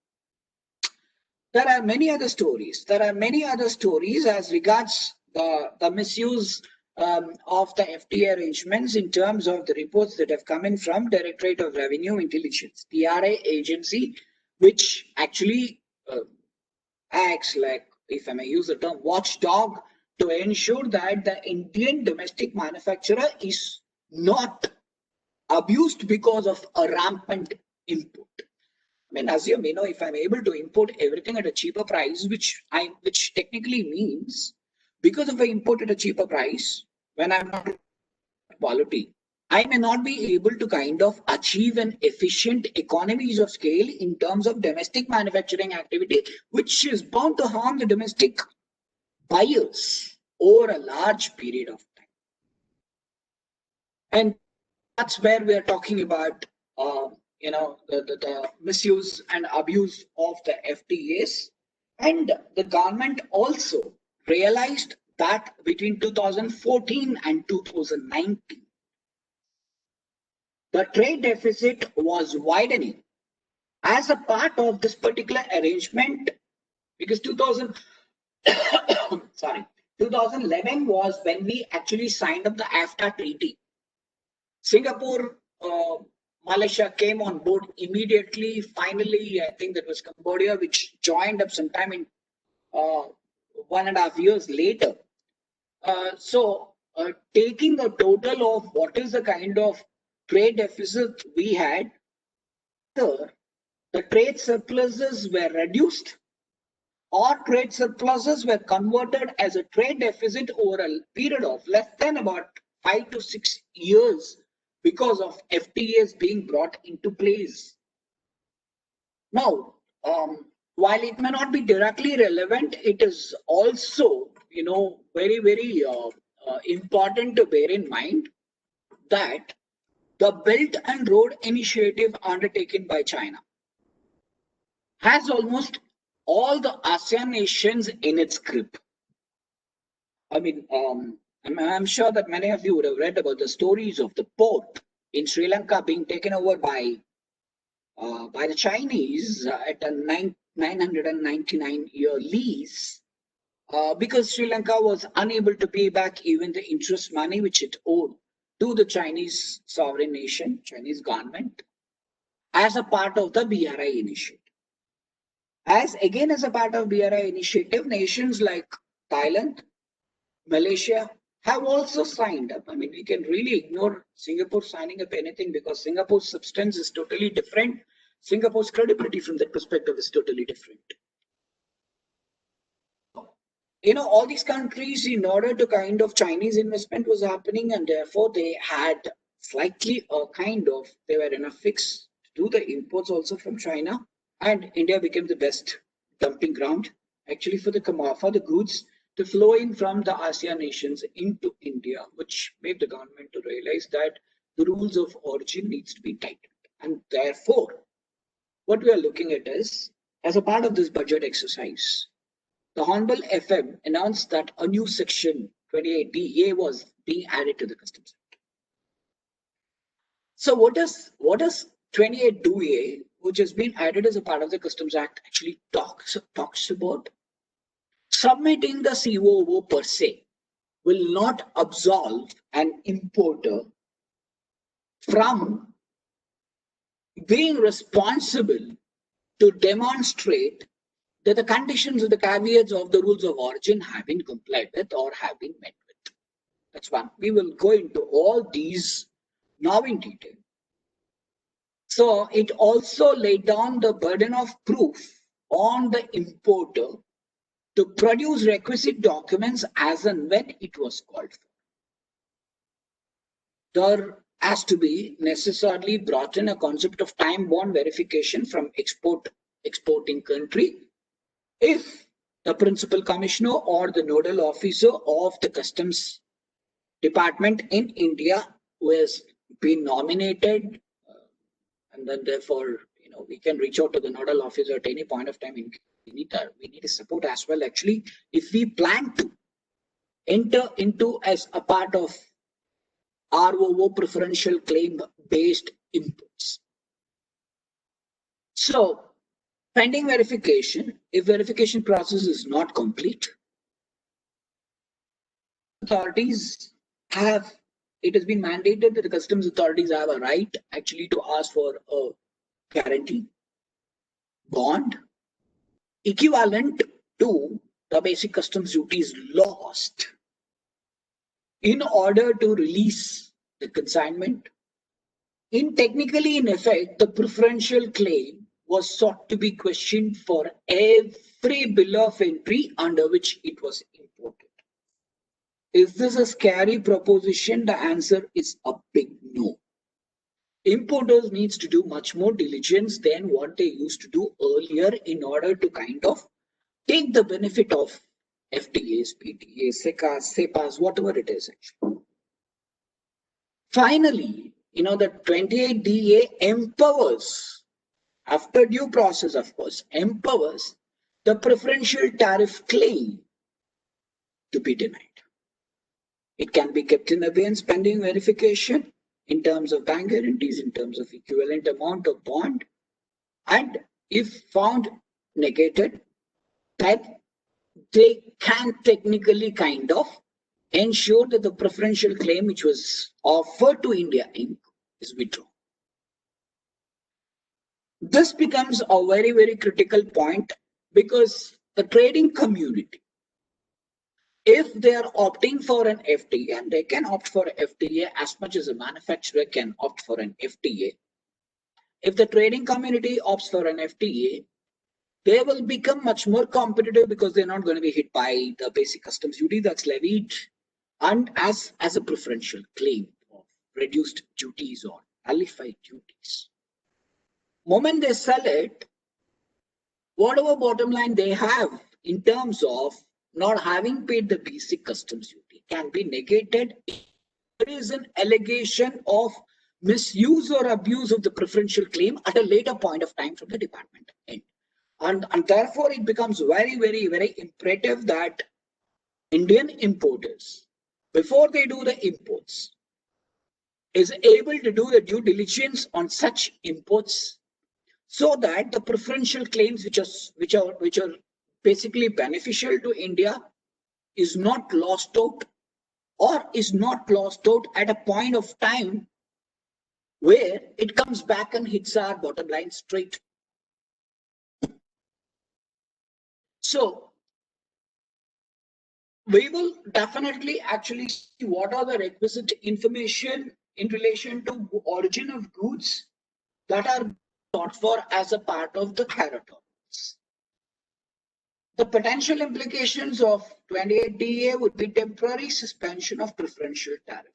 There are many other stories. There are many other stories as regards the misuse of the FTA arrangements in terms of the reports that have come in from Directorate of Revenue Intelligence, DRA agency, which actually acts like, if I may use the term, watchdog to ensure that the Indian domestic manufacturer is not abused because of a rampant import. I mean, as you may know, if I'm able to import everything at a cheaper price, which technically means because if I import at a cheaper price, when I'm not quality, I may not be able to kind of achieve an efficient economies of scale in terms of domestic manufacturing activity, which is bound to harm the domestic buyers over a large period of time. And that's where we are talking about the misuse and abuse of the FTAs. And the government also realized that between 2014 and 2019, the trade deficit was widening as a part of this particular arrangement, because 2011 was when we actually signed up the AFTA treaty. Singapore, Malaysia came on board immediately. Finally, I think that was Cambodia, which joined up sometime in 1.5 years later. Taking a total of what is the kind of trade deficit we had, the trade surpluses were reduced or trade surpluses were converted as a trade deficit over a period of less than about 5 to 6 years because of FTAs being brought into place. Now, while it may not be directly relevant, it is also, very, very important to bear in mind that the Belt and Road Initiative undertaken by China has almost all the ASEAN nations in its grip. I mean, I'm sure that many of you would have read about the stories of the port in Sri Lanka being taken over by the Chinese at a 999-year lease because Sri Lanka was unable to pay back even the interest money which it owed to the Chinese sovereign nation, Chinese government, as a part of the BRI initiative. As a part of BRI initiative, nations like Thailand, Malaysia have also signed up. I mean, we can really ignore Singapore signing up anything because Singapore's substance is totally different. Singapore's credibility from that perspective is totally different. All these countries, in order to kind of Chinese investment was happening, and therefore they had slightly they were in a fix to do the imports also from China, and India became the best dumping ground actually for the goods to flow in from the ASEAN nations into India, which made the government to realize that the rules of origin needs to be tightened. And therefore, what we are looking at is, as a part of this budget exercise, the Honorable FM announced that a new section 28DA was being added to the Customs Act. So what does 28 do? which has been added as a part of the Customs Act, actually talks about submitting the COO per se will not absolve an importer from being responsible to demonstrate that the conditions of the caveats of the rules of origin have been complied with or have been met with. That's one. We will go into all these now in detail. So it also laid down the burden of proof on the importer to produce requisite documents as and when it was called for. There has to be necessarily brought in a concept of time-bound verification from exporting country if the principal commissioner or the nodal officer of the customs department in India who has been nominated, and then therefore we can reach out to the nodal officer at any point of time. We need a support as well, actually, if we plan to enter into as a part of ROO preferential claim based imports. So pending verification, if verification process is not complete, authorities have, it has been mandated that the customs authorities have a right actually to ask for a guarantee bond equivalent to the basic customs duties lost in order to release the consignment. Technically, in effect, the preferential claim was sought to be questioned for every bill of entry under which it was imported. Is this a scary proposition? The answer is a big no. Importers needs to do much more diligence than what they used to do earlier in order to kind of take the benefit of FTAs, PTAs, SECAs, CEPAs, whatever it is actually. Finally, the 28DA empowers, after due process of course, empowers the preferential tariff claim to be denied. It can be kept in abeyance pending verification in terms of bank guarantees, in terms of equivalent amount of bond, and if found negated, then they can technically kind of ensure that the preferential claim which was offered to India Inc. is withdrawn. This becomes a very, very critical point because the trading community, if they are opting for an FTA, and they can opt for FTA as much as a manufacturer can opt for an FTA, if the trading community opts for an FTA, they will become much more competitive because they're not going to be hit by the basic customs duty that's levied and as a preferential claim of reduced duties or nullified duties. Moment they sell it, whatever bottom line they have in terms of not having paid the basic customs duty can be negated if there is an allegation of misuse or abuse of the preferential claim at a later point of time from the department end. And therefore, it becomes very, very, very imperative that Indian importers, before they do the imports, is able to do the due diligence on such imports so that the preferential claims which are basically beneficial to India is not lost out, or is not lost out at a point of time where it comes back and hits our bottom line straight. So we will definitely actually see what are the requisite information in relation to origin of goods that are sought for as a part of the CAROTAR. The potential implications of 28DA would be temporary suspension of preferential tariff,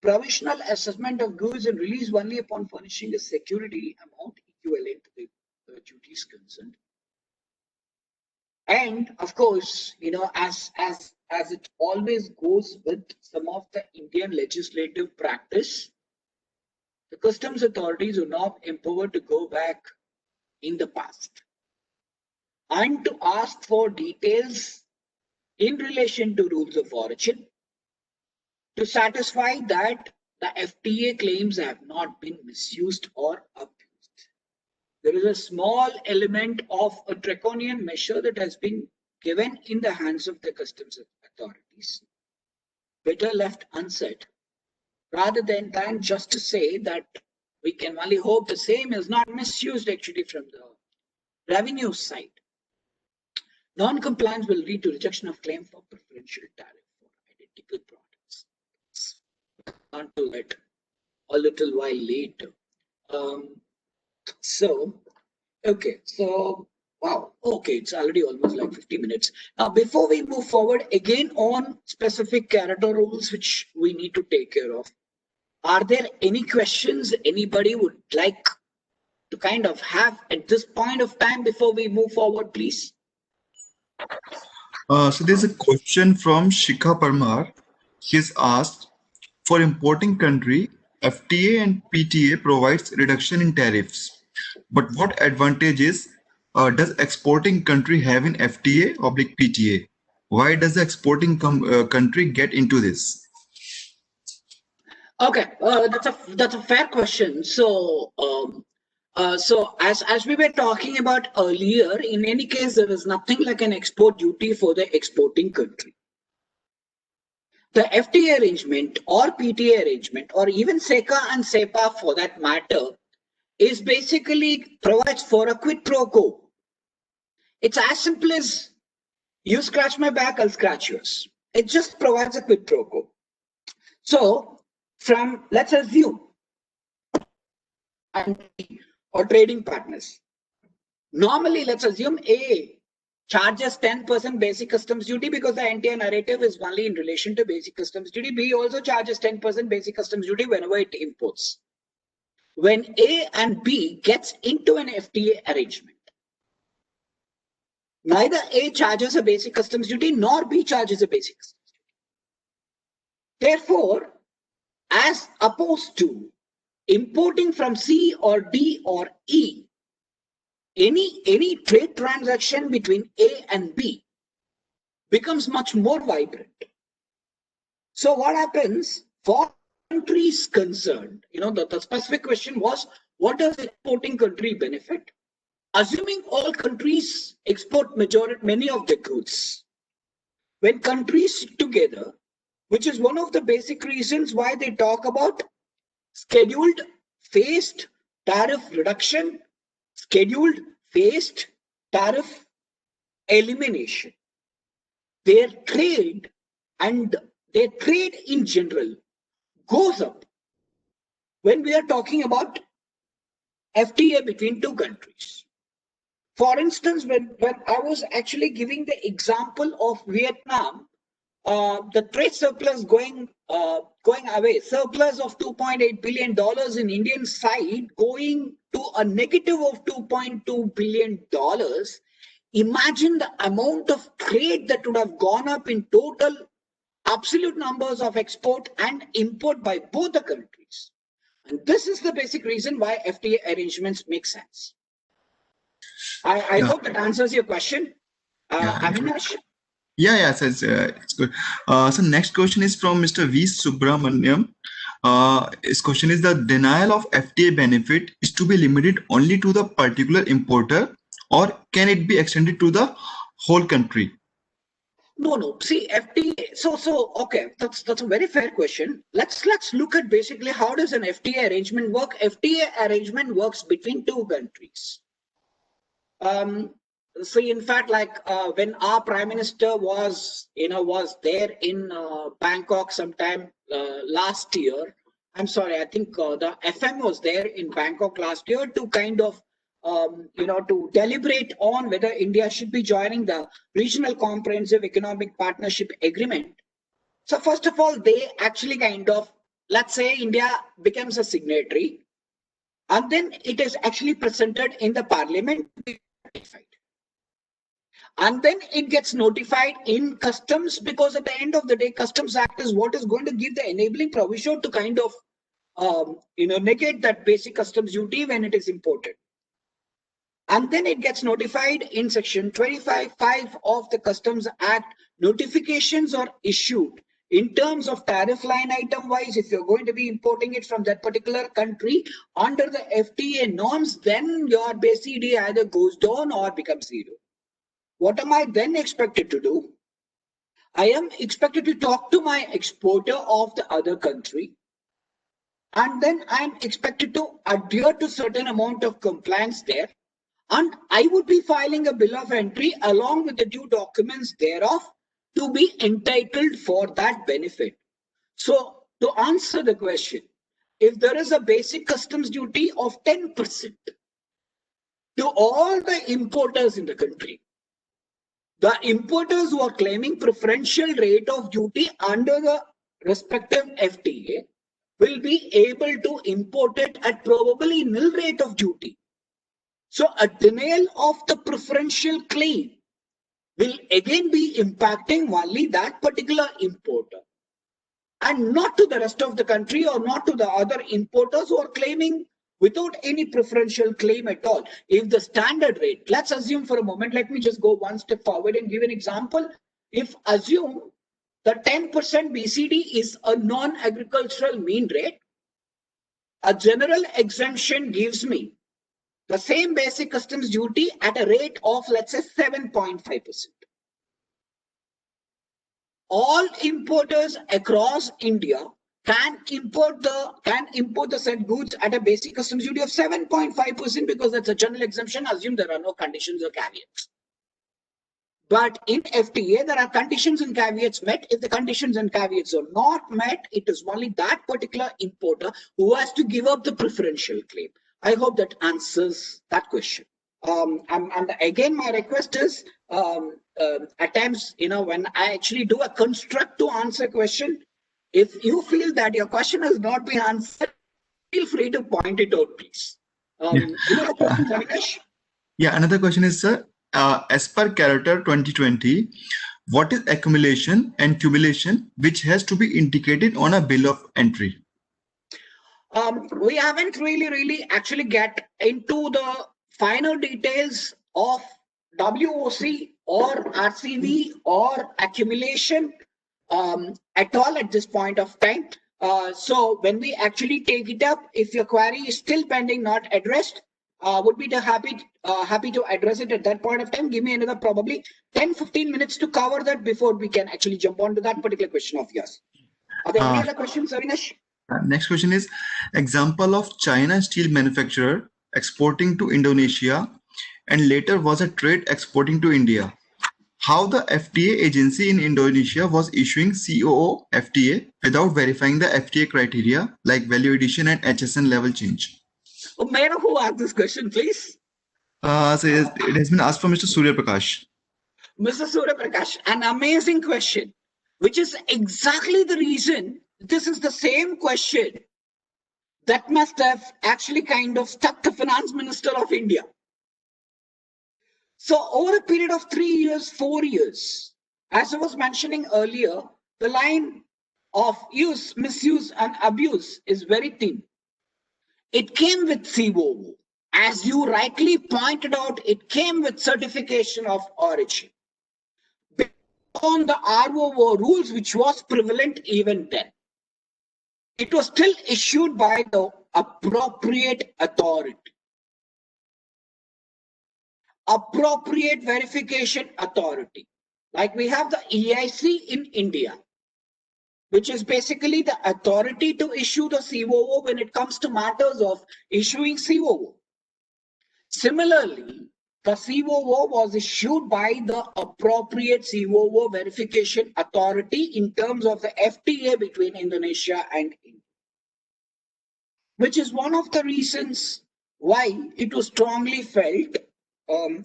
provisional assessment of goods and release only upon furnishing a security amount equivalent to the duties concerned. And of course, as it always goes with some of the Indian legislative practice, the customs authorities are now empowered to go back in the past and to ask for details in relation to rules of origin to satisfy that the FTA claims have not been misused or abused. there is a small element of a draconian measure that has been given in the hands of the customs authorities. Better left unsaid, rather than just to say that we can only hope the same is not misused actually from the revenue side. Non-compliance will lead to rejection of claim for preferential tariff for identical products. Until it a little while later. Wow, okay, it's already almost like 50 minutes. Now, before we move forward, again on specific CAROTAR rules which we need to take care of, are there any questions anybody would like to kind of have at this point of time before we move forward, please? So there's a question from Shikha Parmar. He's asked, for importing country, FTA and PTA provides reduction in tariffs. But what advantages does exporting country have in FTA/PTA? Why does the exporting country get into this? Okay, that's a fair question. So as we were talking about earlier, in any case, there is nothing like an export duty for the exporting country. The FTA arrangement or PTA arrangement, or even SECA and SEPA for that matter, is basically provides for a quid pro quo. It's as simple as you scratch my back, I'll scratch yours. It just provides a quid pro quo. So let's assume or trading partners. Normally, let's assume A charges 10% basic customs duty because the entire narrative is only in relation to basic customs duty. B also charges 10% basic customs duty whenever it imports. When A and B gets into an FTA arrangement, neither A charges a basic customs duty nor B charges a basic customs duty. Therefore, as opposed to importing from C or D or E, any trade transaction between A and B becomes much more vibrant. So what happens for countries concerned, the specific question was, what does exporting country benefit? Assuming all countries export many of the goods, when countries sit together, which is one of the basic reasons why they talk about scheduled phased tariff reduction, scheduled phased tariff elimination. Their trade in general goes up when we are talking about FTA between two countries. For instance, when I was actually giving the example of Vietnam, the trade surplus going away, surplus of $2.8 billion in Indian side going to a negative of $2.2 billion. Imagine the amount of trade that would have gone up in total absolute numbers of export and import by both the countries. And this is the basic reason why FTA arrangements make sense. I hope that answers your question. Avinash? Yeah, it's good. So next question is from Mr. V. Subramaniam. His question is, the denial of FTA benefit is to be limited only to the particular importer, or can it be extended to the whole country? No. See, FTA. So okay, that's a very fair question. Let's look at basically how does an FTA arrangement work. FTA arrangement works between two countries. So in fact, like when our Prime Minister was there in Bangkok sometime last year. I'm sorry, I think the FM was there in Bangkok last year to kind of to deliberate on whether India should be joining the Regional Comprehensive Economic Partnership Agreement. So first of all, they actually let's say India becomes a signatory, and then it is actually presented in the Parliament to be ratified. And then it gets notified in customs, because at the end of the day, Customs Act is what is going to give the enabling provision to kind of negate that basic customs duty when it is imported. And then it gets notified in section 25(5) of the Customs Act. Notifications are issued in terms of tariff line item wise, if you're going to be importing it from that particular country under the FTA norms, then your base CD either goes down or becomes zero. What am I then expected to do? I am expected to talk to my exporter of the other country, and then I'm expected to adhere to certain amount of compliance there, and I would be filing a bill of entry along with the due documents thereof to be entitled for that benefit. So to answer the question, if there is a basic customs duty of 10% to all the importers in the country, the importers who are claiming preferential rate of duty under the respective FTA will be able to import it at probably nil rate of duty. So a denial of the preferential claim will again be impacting only that particular importer and not to the rest of the country or not to the other importers who are claiming without any preferential claim at all. If the standard rate, let's assume for a moment, let me just go one step forward and give an example. If assume the 10% BCD is a non-agricultural mean rate, a general exemption gives me the same basic customs duty at a rate of, let's say, 7.5%. All importers across India can import the said goods at a basic customs duty of 7.5% because that's a general exemption. Assume there are no conditions or caveats. But in FTA, there are conditions and caveats met. If the conditions and caveats are not met, it is only that particular importer who has to give up the preferential claim. I hope that answers that question. And again, my request is at times, when I actually do a construct to answer question, if you feel that your question has not been answered, feel free to point it out, please. Any other questions, Avinash? Yeah, another question is, sir, as per CAROTAR 2020, what is accumulation and cumulation which has to be indicated on a bill of entry? We haven't really actually get into the final details of WOC or RCV or accumulation at all at this point of time. So when we actually take it up, if your query is still pending, not addressed, would be happy to address it at that point of time. Give me another probably 10-15 minutes to cover that before we can actually jump on to that particular question of yours. Are there any other questions, Avinash? Next question is, example of China steel manufacturer exporting to Indonesia and later was a trade exporting to India. How the FTA agency in Indonesia was issuing COO FTA without verifying the FTA criteria like value addition and HSN level change? Oh, may I know who asked this question, please? So it has been asked from Mr. Surya Prakash. Mr. Surya Prakash, an amazing question, which is exactly the reason. This is the same question that must have actually kind of stuck the finance minister of India. So over a period of 3 years, 4 years, as I was mentioning earlier, the line of use, misuse and abuse is very thin. It came with COO. As you rightly pointed out, it came with certification of origin. Based on the ROO rules, which was prevalent even then. It was still issued by the appropriate authority. Appropriate verification authority. Like we have the EIC in India, which is basically the authority to issue the COO when it comes to matters of issuing COO. Similarly, the COO was issued by the appropriate COO verification authority in terms of the FTA between Indonesia and India, which is one of the reasons why it was strongly felt,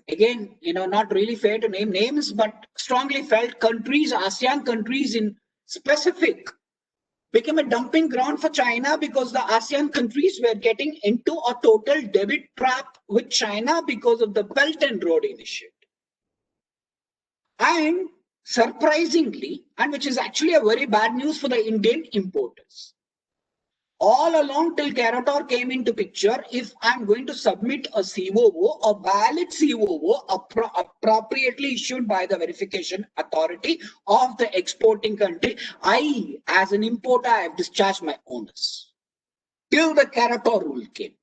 again, not really fair to name names, but strongly felt countries, ASEAN countries in specific, became a dumping ground for China because the ASEAN countries were getting into a total debit trap with China because of the Belt and Road Initiative. And surprisingly, and which is actually a very bad news for the Indian importers, all along till CAROTAR came into picture, if I'm going to submit a COO, a valid COO, appropriately issued by the verification authority of the exporting country, I, as an importer, I have discharged my onus. Till the CAROTAR rule came.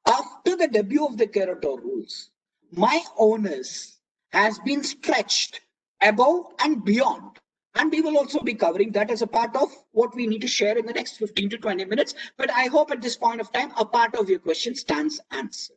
After the debut of the CAROTAR rules, my onus has been stretched above and beyond. And we will also be covering that as a part of what we need to share in the next 15 to 20 minutes. But I hope at this point of time, a part of your question stands answered.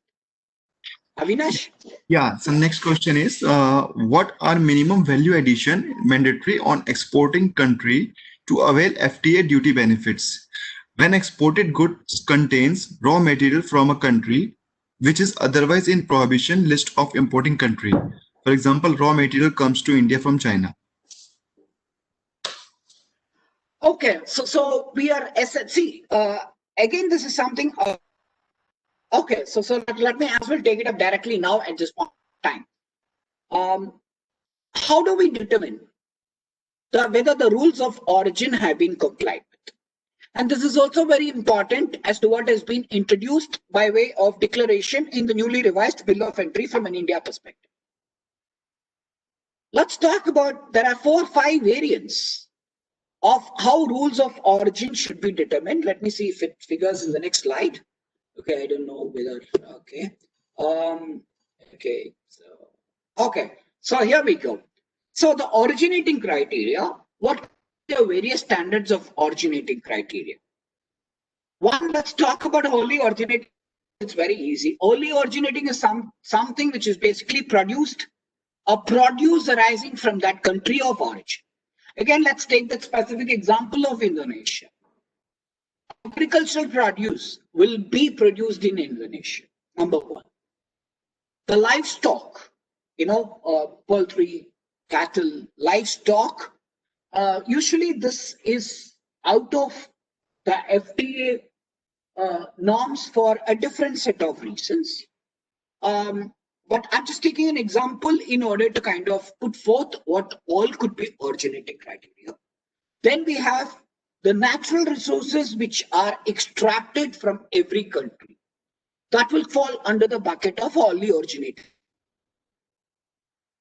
Avinash? Yeah, so next question is, what are minimum value addition mandatory on exporting country to avail FTA duty benefits? When exported goods contains raw material from a country which is otherwise in prohibition list of importing country. For example, raw material comes to India from China. Okay, so we are see again, this is something. Okay, so let me as well take it up directly now at this point in time. How do we determine whether the rules of origin have been complied with? And this is also very important as to what has been introduced by way of declaration in the newly revised Bill of Entry from an India perspective. Let's talk about, there are 4 or 5 variants of how rules of origin should be determined. Let me see if it figures in the next slide. Okay, I don't know whether, okay. Okay, so here we go. So the originating criteria, what are the various standards of originating criteria? One, let's talk about wholly originating. It's very easy. Wholly originating is something which is basically produced, a produce arising from that country of origin. Again, let's take that specific example of Indonesia. Agricultural produce will be produced in Indonesia, number one. The livestock, poultry, cattle, livestock, usually this is out of the FTA norms for a different set of reasons. But I'm just taking an example in order to kind of put forth what all could be originating criteria. Then we have the natural resources which are extracted from every country. That will fall under the bucket of wholly originating.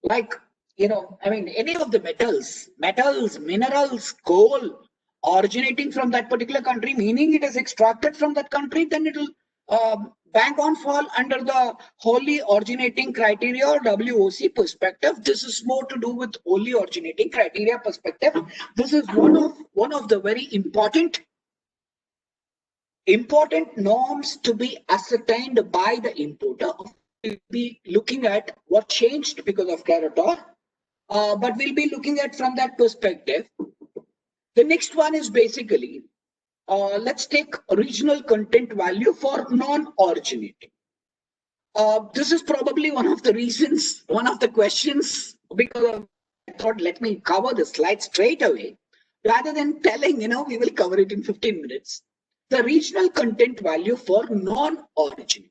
Like, any of the metals, minerals, coal, originating from that particular country, meaning it is extracted from that country, then it will bang on fall under the wholly originating criteria or WOC perspective. This is more to do with wholly originating criteria perspective. This is one of the very important norms to be ascertained by the importer. We'll be looking at what changed because of CAROTAR, but we'll be looking at from that perspective. The next one is basically, let's take regional content value for non-originating. This is probably one of the reasons, one of the questions, because I thought, let me cover the slide straight away, rather than telling, we will cover it in 15 minutes. The regional content value for non-originating.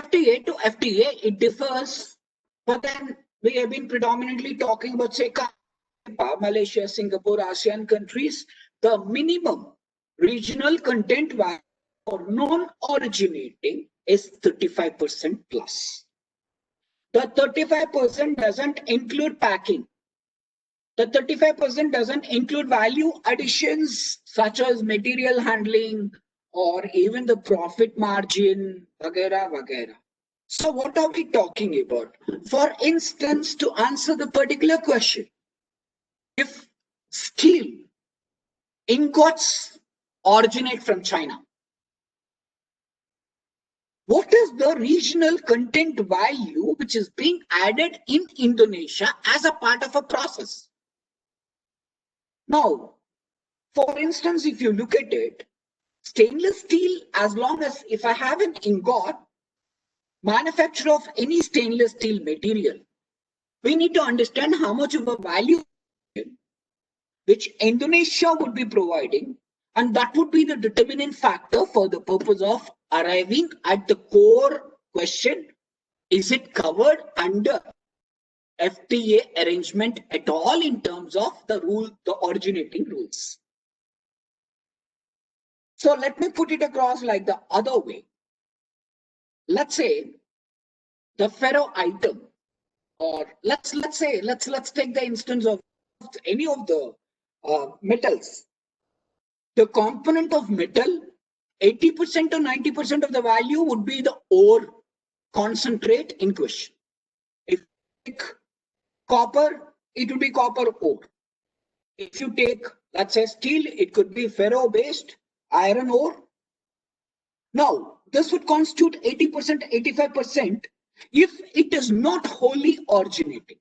FTA to FTA, it differs, but then we have been predominantly talking about, say, Malaysia, Singapore, ASEAN countries. The minimum regional content value for non-originating is 35% plus. The 35% doesn't include packing. The 35% doesn't include value additions such as material handling or even the profit margin, vagera, vagera. So what are we talking about? For instance, to answer the particular question, if steel ingots originate from China, what is the regional content value which is being added in Indonesia as a part of a process? Now, for instance, if you look at it, stainless steel, as long as if I have an ingot, manufacture of any stainless steel material, we need to understand how much of a value which Indonesia would be providing, and that would be the determinant factor for the purpose of arriving at the core question: is it covered under FTA arrangement at all in terms of the originating rules? So let me put it across like the other way. Let's say the ferro item, or let's take the instance of any of the metals. The component of metal, 80% to 90% of the value would be the ore concentrate in question. If you take copper, it will be copper ore. If you take, let's say, steel, it could be ferro based iron ore. Now, this would constitute 80%, 85% if it is not wholly originating.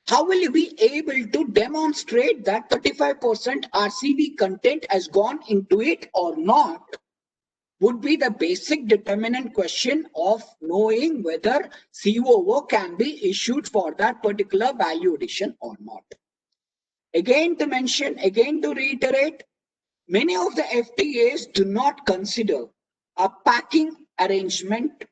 How will you be able to demonstrate that 35% RCV content has gone into it or not? Would be the basic determinant question of knowing whether COO can be issued for that particular value addition or not. Again to mention, again to reiterate, many of the FTAs do not consider a packing arrangement,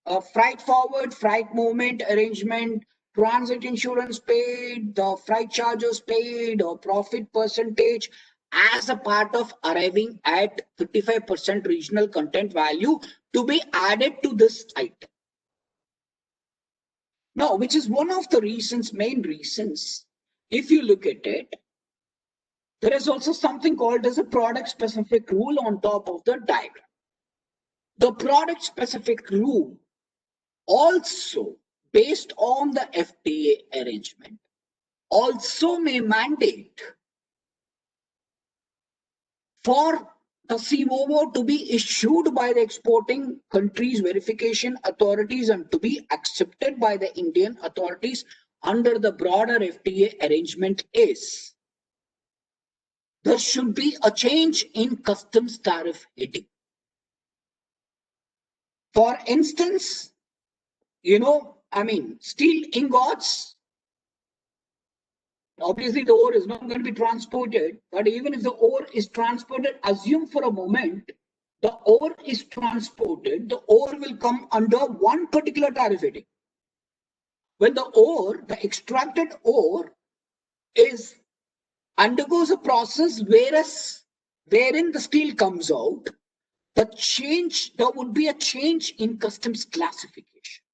a freight forward, freight movement arrangement, transit insurance paid, the freight charges paid, or profit percentage as a part of arriving at 35% regional content value to be added to this item. Now, which is one of the reasons, main reasons, if you look at it, there is also something called as a product specific rule on top of the diagram. The product specific rule also, based on the FTA arrangement, also may mandate for the COO to be issued by the exporting country's verification authorities and to be accepted by the Indian authorities under the broader FTA arrangement is there should be a change in customs tariff heading. For instance, steel ingots, obviously the ore is not going to be transported, but even if the ore is transported, assume for a moment, the ore is transported, the ore will come under one particular tariff heading. When the ore, the extracted ore, undergoes a process wherein the steel comes out, there would be a change in customs classification.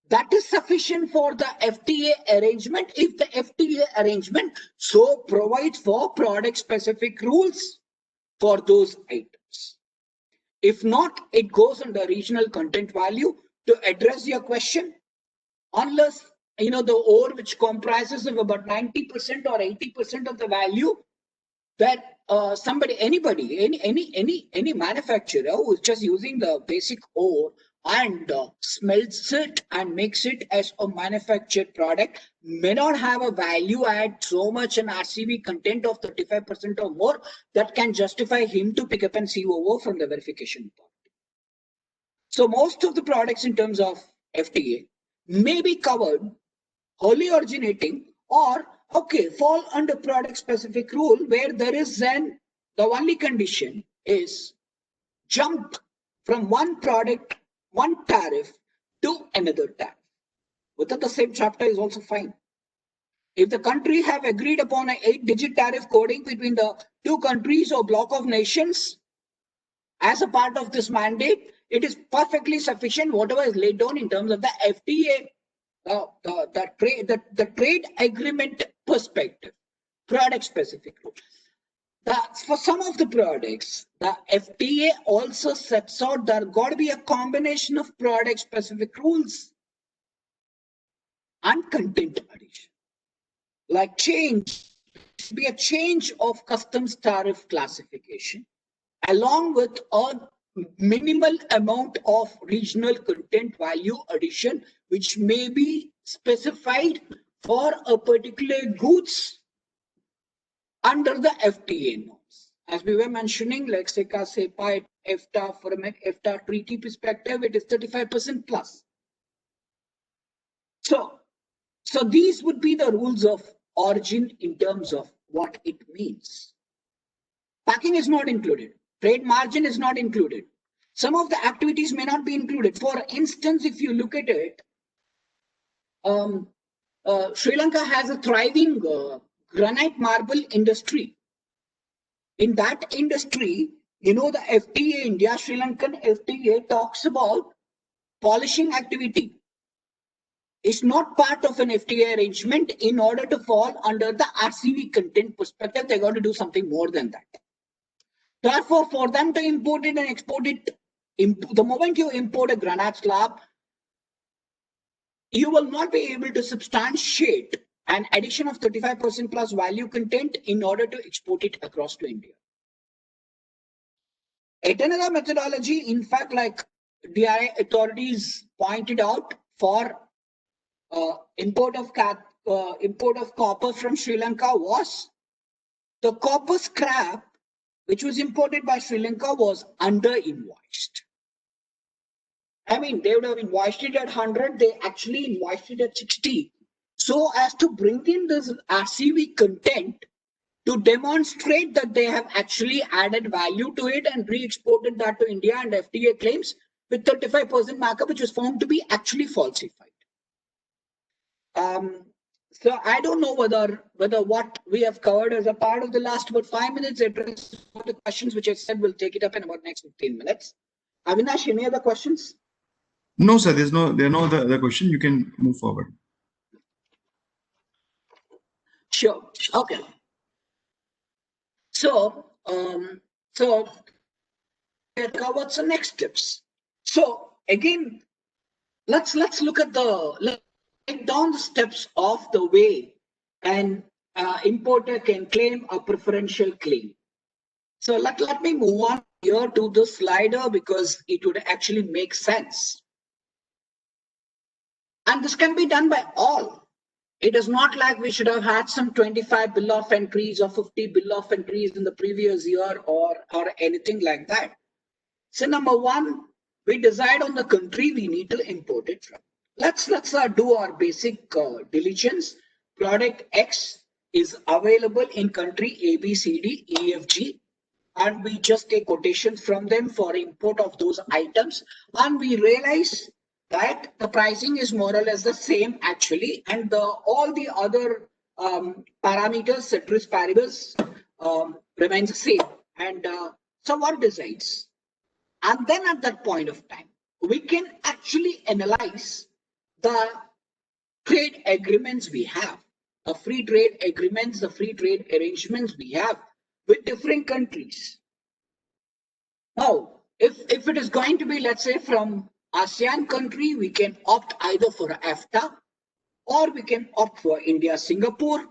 That is sufficient for the FTA arrangement if the FTA arrangement so provides for product specific rules for those items. If not, it goes under regional content value. To address your question, unless the ore which comprises of about 90% or 80% of the value, that any manufacturer who is just using the basic ore and smelts it and makes it as a manufactured product may not have a value add so much an RCV content of 35% or more that can justify him to pick up an COO from the verification authority. So most of the products in terms of FTA may be covered wholly originating or fall under product specific rule where there is the only condition is jump from one product, one tariff to another tariff. Within the same chapter is also fine. If the country have agreed upon an 8-digit tariff coding between the two countries or block of nations as a part of this mandate, it is perfectly sufficient whatever is laid down in terms of the FTA, the trade agreement perspective, product specific rule. For some of the products, the FTA also sets out there got to be a combination of product specific rules and content addition. Like change, should be a change of customs tariff classification along with a minimal amount of regional content value addition which may be specified for a particular goods under the FTA norms. As we were mentioning, like SECA, SEPA, EFTA, from an EFTA treaty perspective, it is 35% plus. So these would be the rules of origin in terms of what it means. Packing is not included. Trade margin is not included. Some of the activities may not be included. For instance, if you look at it, Sri Lanka has a thriving granite marble industry. In that industry, the FTA, India Sri Lankan FTA talks about polishing activity. It's not part of an FTA arrangement. In order to fall under the RCV content perspective, they got to do something more than that. Therefore, for them to import it and export it, the moment you import a granite slab, you will not be able to substantiate an addition of 35% plus value content in order to export it across to India. Yet another methodology, in fact, like DRI authorities pointed out for import of copper from Sri Lanka was the copper scrap which was imported by Sri Lanka was under invoiced. I mean, they would have invoiced it at 100, they actually invoiced it at 60. So as to bring in this RCV content to demonstrate that they have actually added value to it and re-exported that to India, and FTA claims with 35% markup, which was found to be actually falsified. So I don't know whether what we have covered as a part of the last about 5 minutes address the questions which I said we'll take it up in about next 15 minutes. Avinash, any other questions? No, sir. There are no other question. You can move forward. Sure. Okay. So we have covered some next steps. So again, let's look at break down the steps of the way an importer can claim a preferential claim. So let me move on here to the slider because it would actually make sense. And this can be done by all. It is not like we should have had some 25 bill of entries or 50 bill of entries in the previous year or anything like that. So number one, we decide on the country we need to import it from. Let's do our basic diligence. Product X is available in country A, B, C, D, E, F, G, and we just take quotations from them for import of those items, and we realize that the pricing is more or less the same actually, and all the other parameters, ceteris paribus, remains the same. And so what decides? And then at that point of time, we can actually analyze the trade agreements we have, the free trade agreements, the free trade arrangements we have with different countries. Now, if it is going to be, let's say, from ASEAN country, we can opt either for EFTA, or we can opt for India, Singapore,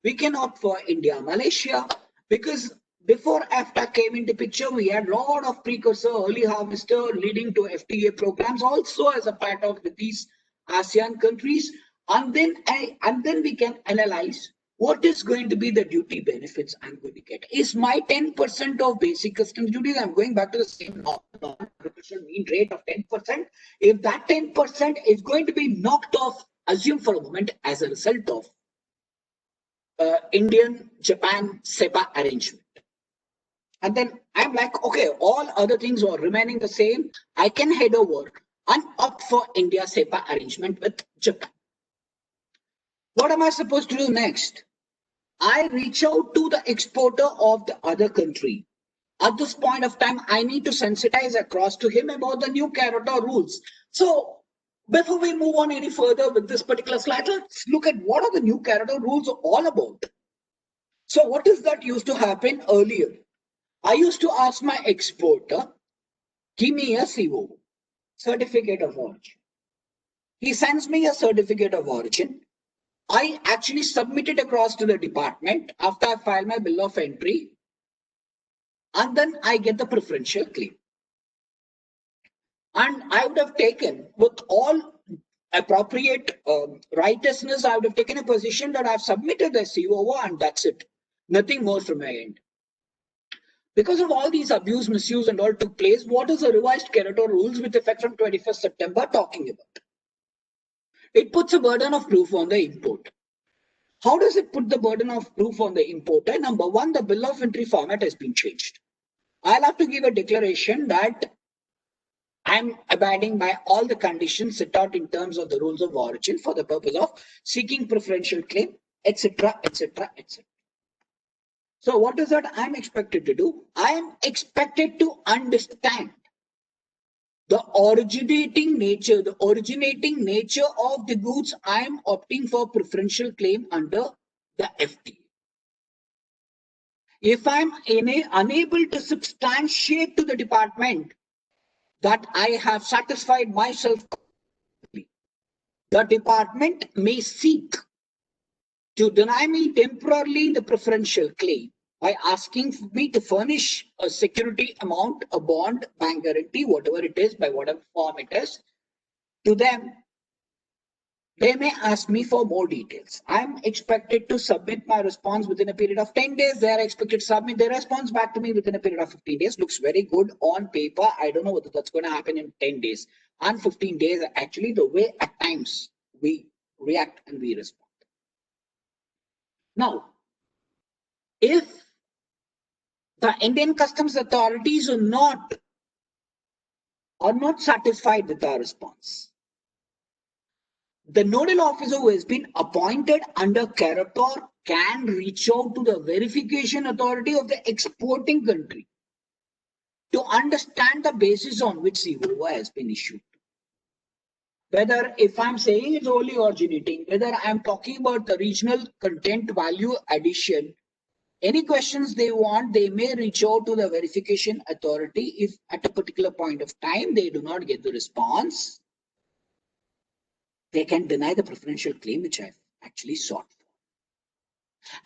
we can opt for India, Malaysia, because before EFTA came into picture, we had a lot of precursor early harvester leading to FTA programs also as a part of these ASEAN countries, and then we can analyze what is going to be the duty benefits I'm going to get. Is my 10% of basic customs duties, I'm going back to the same mean rate of 10%. If that 10% is going to be knocked off, assume for a moment, as a result of Indian-Japan SEPA arrangement. And then I'm like, okay, all other things are remaining the same. I can head over and opt for India SEPA arrangement with Japan. What am I supposed to do next? I reach out to the exporter of the other country. At this point of time, I need to sensitize across to him about the new CAROTAR rules. So before we move on any further with this particular slide, let's look at what are the new CAROTAR rules all about. So what is that used to happen earlier? I used to ask my exporter, give me a CO, certificate of origin. He sends me a certificate of origin. I actually submit it across to the department after I file my bill of entry, and then I get the preferential claim. And I would have taken, with all appropriate righteousness, I would have taken a position that I've submitted the COO and that's it. Nothing more from my end. Because of all these abuse, misuse and all took place, what is the revised CAROTAR rules with effect from 21st September talking about? It puts a burden of proof on the import. How does it put the burden of proof on the importer? Number one, the bill of entry format has been changed. I'll have to give a declaration that I'm abiding by all the conditions set out in terms of the rules of origin for the purpose of seeking preferential claim, etc., etc., etc. So what is that I'm expected to do? I am expected to understand the originating nature of the goods I am opting for preferential claim under the FTA. If I'm unable to substantiate to the department that I have satisfied myself, the department may seek to deny me temporarily the preferential claim by asking me to furnish a security amount, a bond, bank guarantee, whatever it is, by whatever form it is, to them. They may ask me for more details. I'm expected to submit my response within a period of 10 days. They are expected to submit their response back to me within a period of 15 days. Looks very good on paper. I don't know whether that's going to happen in 10 days. And 15 days, actually, the way at times we react and we respond. Now, if the Indian customs authorities are not satisfied with our response, the nodal officer who has been appointed under CAROTAR can reach out to the verification authority of the exporting country to understand the basis on which COO has been issued. Whether, if I'm saying it's only originating, whether I'm talking about the regional content value addition, any questions they want, they may reach out to the verification authority. If at a particular point of time they do not get the response, they can deny the preferential claim which I've actually sought for.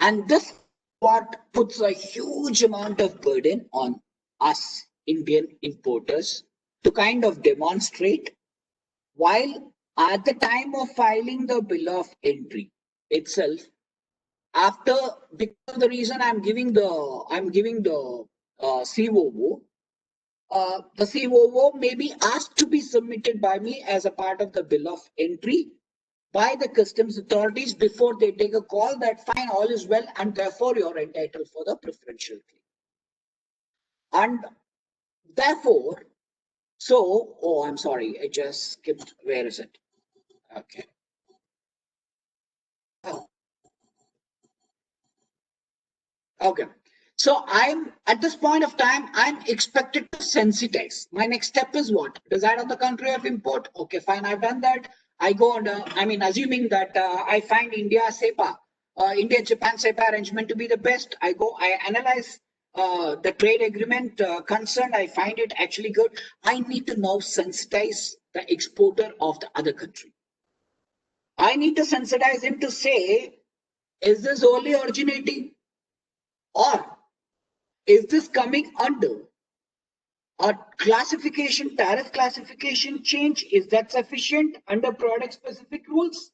And this what puts a huge amount of burden on us Indian importers to kind of demonstrate, while at the time of filing the bill of entry itself, after, because of the reason I'm giving the COO, the COO may be asked to be submitted by me as a part of the bill of entry by the customs authorities before they take a call that fine, all is well, and therefore you're entitled for the preferential claim. And therefore, so, oh, I'm sorry, I just skipped. Where is it? Okay. Oh. Okay. So I'm at this point of time, I'm expected to sensitize. My next step is what? Decide on the country of import. Okay, fine. I've done that. I go on, assuming that I find India Japan SEPA arrangement to be the best. I analyze the trade agreement concerned. I find it actually good. I need to now sensitize the exporter of the other country. I need to sensitize him to say, is this only originating? Or is this coming under a classification, tariff classification change? Is that sufficient under product specific rules?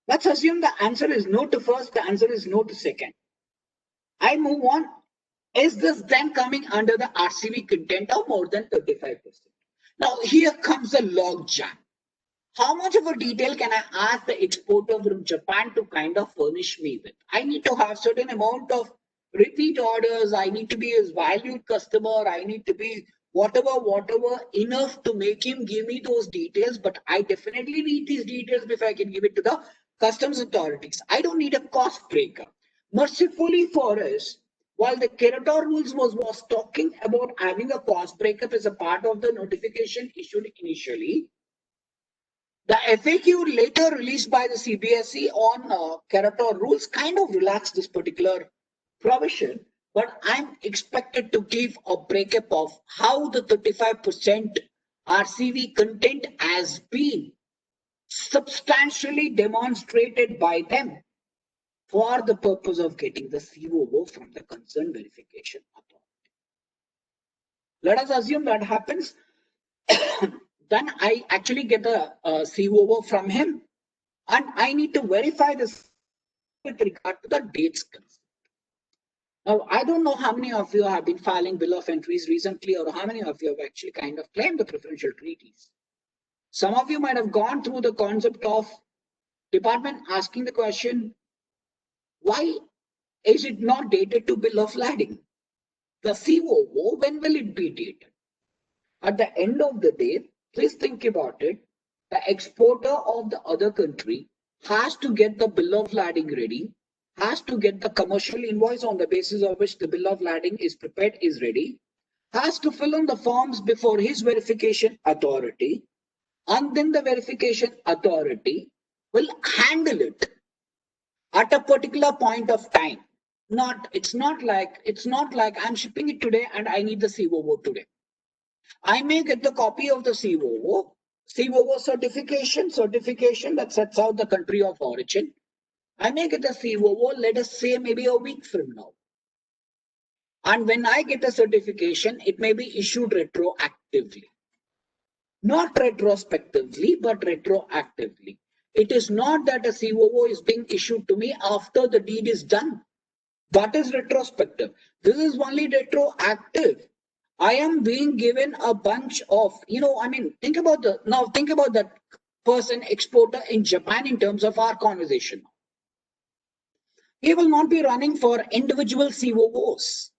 Let's assume the answer is no to first, the answer is no to second. I move on. Is this then coming under the RCV content of more than 35%? Now here comes the log jam. How much of a detail can I ask the exporter from Japan to kind of furnish me with? I need to have certain amount of repeat orders. I need to be his valued customer. I need to be whatever enough to make him give me those details. But I definitely need these details if I can give it to the customs authorities. I don't need a cost breaker. Mercifully for us, while the CAROTAR rules was talking about having a cost breakup as a part of the notification issued initially, the FAQ later released by the CBSE on CAROTAR rules kind of relaxed this particular provision, but I'm expected to give a breakup of how the 35% RCV content has been substantially demonstrated by them for the purpose of getting the COO from the concerned verification authority. Let us assume that happens. Then I actually get a COO from him, and I need to verify this with regard to the dates concerned. Now, I don't know how many of you have been filing bill of entries recently, or how many of you have actually kind of claimed the preferential treaties. Some of you might have gone through the concept of department asking the question, why is it not dated to bill of lading? The COO, when will it be dated? At the end of the day, please think about it. The exporter of the other country has to get the bill of lading ready has to get the commercial invoice on the basis of which the bill of lading is prepared, is ready, has to fill in the forms before his verification authority, and then the verification authority will handle it at a particular point of time. It's not like I'm shipping it today and I need the COO today. I may get the copy of the COO certification that sets out the country of origin. I may get a COO, let us say maybe a week from now. And when I get a certification, it may be issued retroactively. Not retrospectively, but retroactively. It is not that a COO is being issued to me after the deed is done. That is retrospective. This is only retroactive. I am being given a bunch of, think about that person exporter in Japan in terms of our conversation. He will not be running for individual COOs.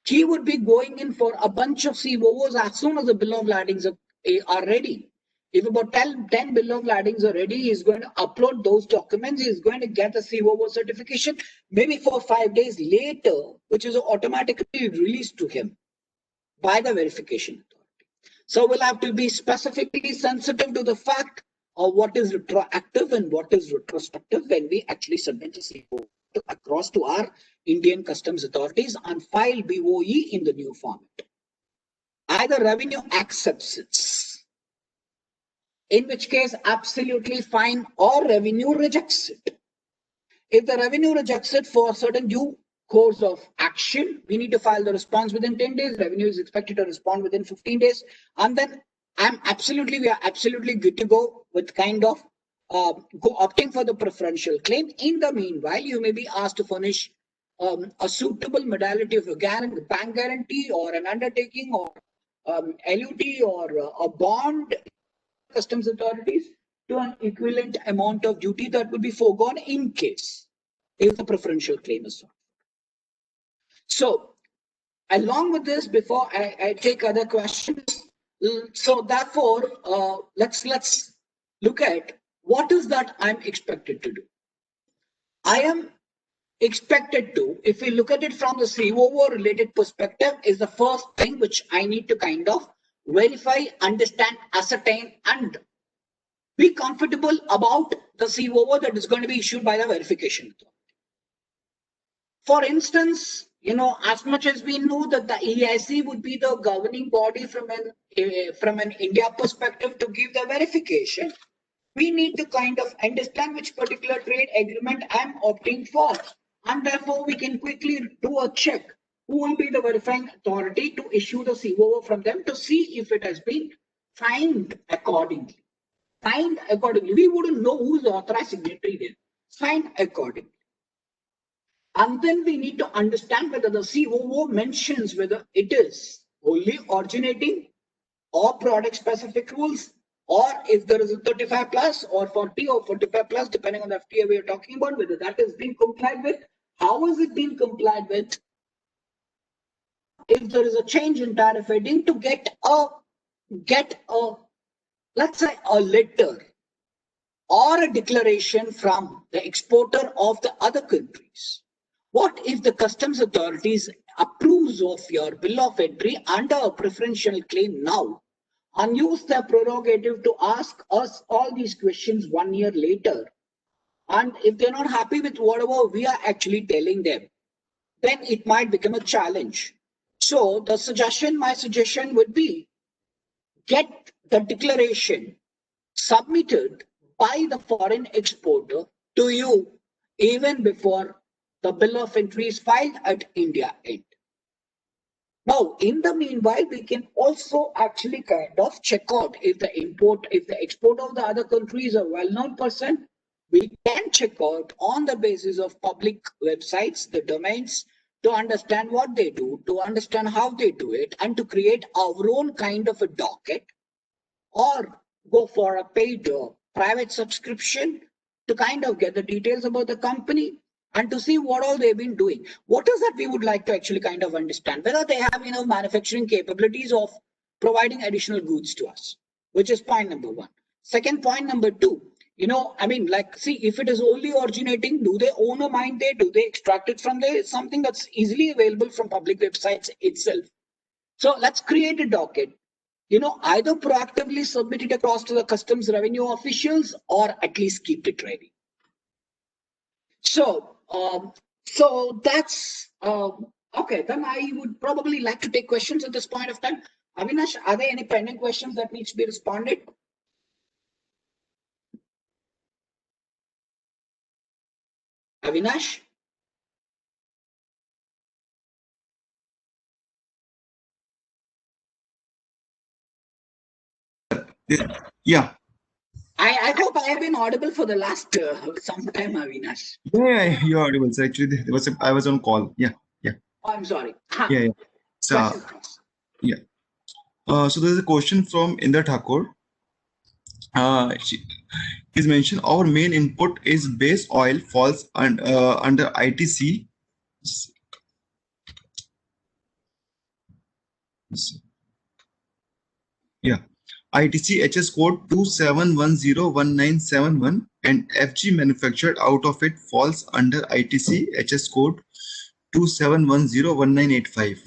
He would be going in for a bunch of COOs as soon as the bill of ladings are ready. If about 10 bill of ladings are ready, he's going to upload those documents. He's going to get the COO certification maybe 4 or 5 days later, which is automatically released to him by the verification authority. So we'll have to be specifically sensitive to the fact of what is retroactive and what is retrospective when we actually submit the COO across to our Indian customs authorities and file BOE in the new format. Either revenue accepts it, in which case absolutely fine, or revenue rejects it. If the revenue rejects it for a certain due course of action, we need to file the response within 10 days. Revenue is expected to respond within 15 days. And then we are absolutely good to go with kind of opting for the preferential claim. In the meanwhile, you may be asked to furnish a suitable modality of a bank guarantee or an undertaking or LUT or a bond customs authorities to an equivalent amount of duty that would be foregone in case if the preferential claim is sought. So along with this, before I take other questions, so therefore let's look at what is that I'm expected to do. I am expected to, if we look at it from the COO related perspective, is the first thing which I need to kind of verify, understand, ascertain, and be comfortable about the COO that is going to be issued by the verification authority. For instance, as much as we know that the EIC would be the governing body from an India perspective to give the verification, we need to kind of understand which particular trade agreement I'm opting for. And therefore, we can quickly do a check. Who will be the verifying authority to issue the COO from them to see if it has been signed accordingly. Signed accordingly. We wouldn't know who's the authorized signatory there. Signed accordingly. And then we need to understand whether the COO mentions whether it is only originating or product specific rules, or if there is a 35 plus or 40 or 45 plus, depending on the FTA we are talking about, whether that is being complied with, how is it being complied with, if there is a change in tariff heading, to get a let's say a letter or a declaration from the exporter of the other countries. What if the customs authorities approves of your bill of entry under a preferential claim now and use their prerogative to ask us all these questions 1 year later? And if they're not happy with whatever we are actually telling them, then it might become a challenge. So my suggestion would be, get the declaration submitted by the foreign exporter to you even before the bill of entry is filed at India end. Now, in the meanwhile, we can also actually kind of check out if the export of the other country is a well-known person. We can check out on the basis of public websites, the domains, to understand what they do, to understand how they do it, and to create our own kind of a docket, or go for a paid private subscription to kind of get the details about the company and to see what all they've been doing. What is that we would like to actually kind of understand? Whether they have manufacturing capabilities of providing additional goods to us, which is point number one. Second, point number two, I mean, like, see, if it is only originating, do they own a mine there? Do they extract it from there? It's something that's easily available from public websites itself. So let's create a docket. Either proactively submit it across to the customs revenue officials or at least keep it ready. So, that's okay. Then I would probably like to take questions at this point of time. Avinash, are there any pending questions that needs to be responded? Avinash? Yeah. I hope I have been audible for the last some time, Avinash. Yeah, you're audible. So actually, I was on call. Yeah. Oh, I'm sorry. Yeah. So, yeah. So there's a question from Inder Thakur. He's mentioned our main input is base oil falls under ITC. Yeah. ITC HS code 27101971 and FG manufactured out of it falls under ITC HS code 27101985.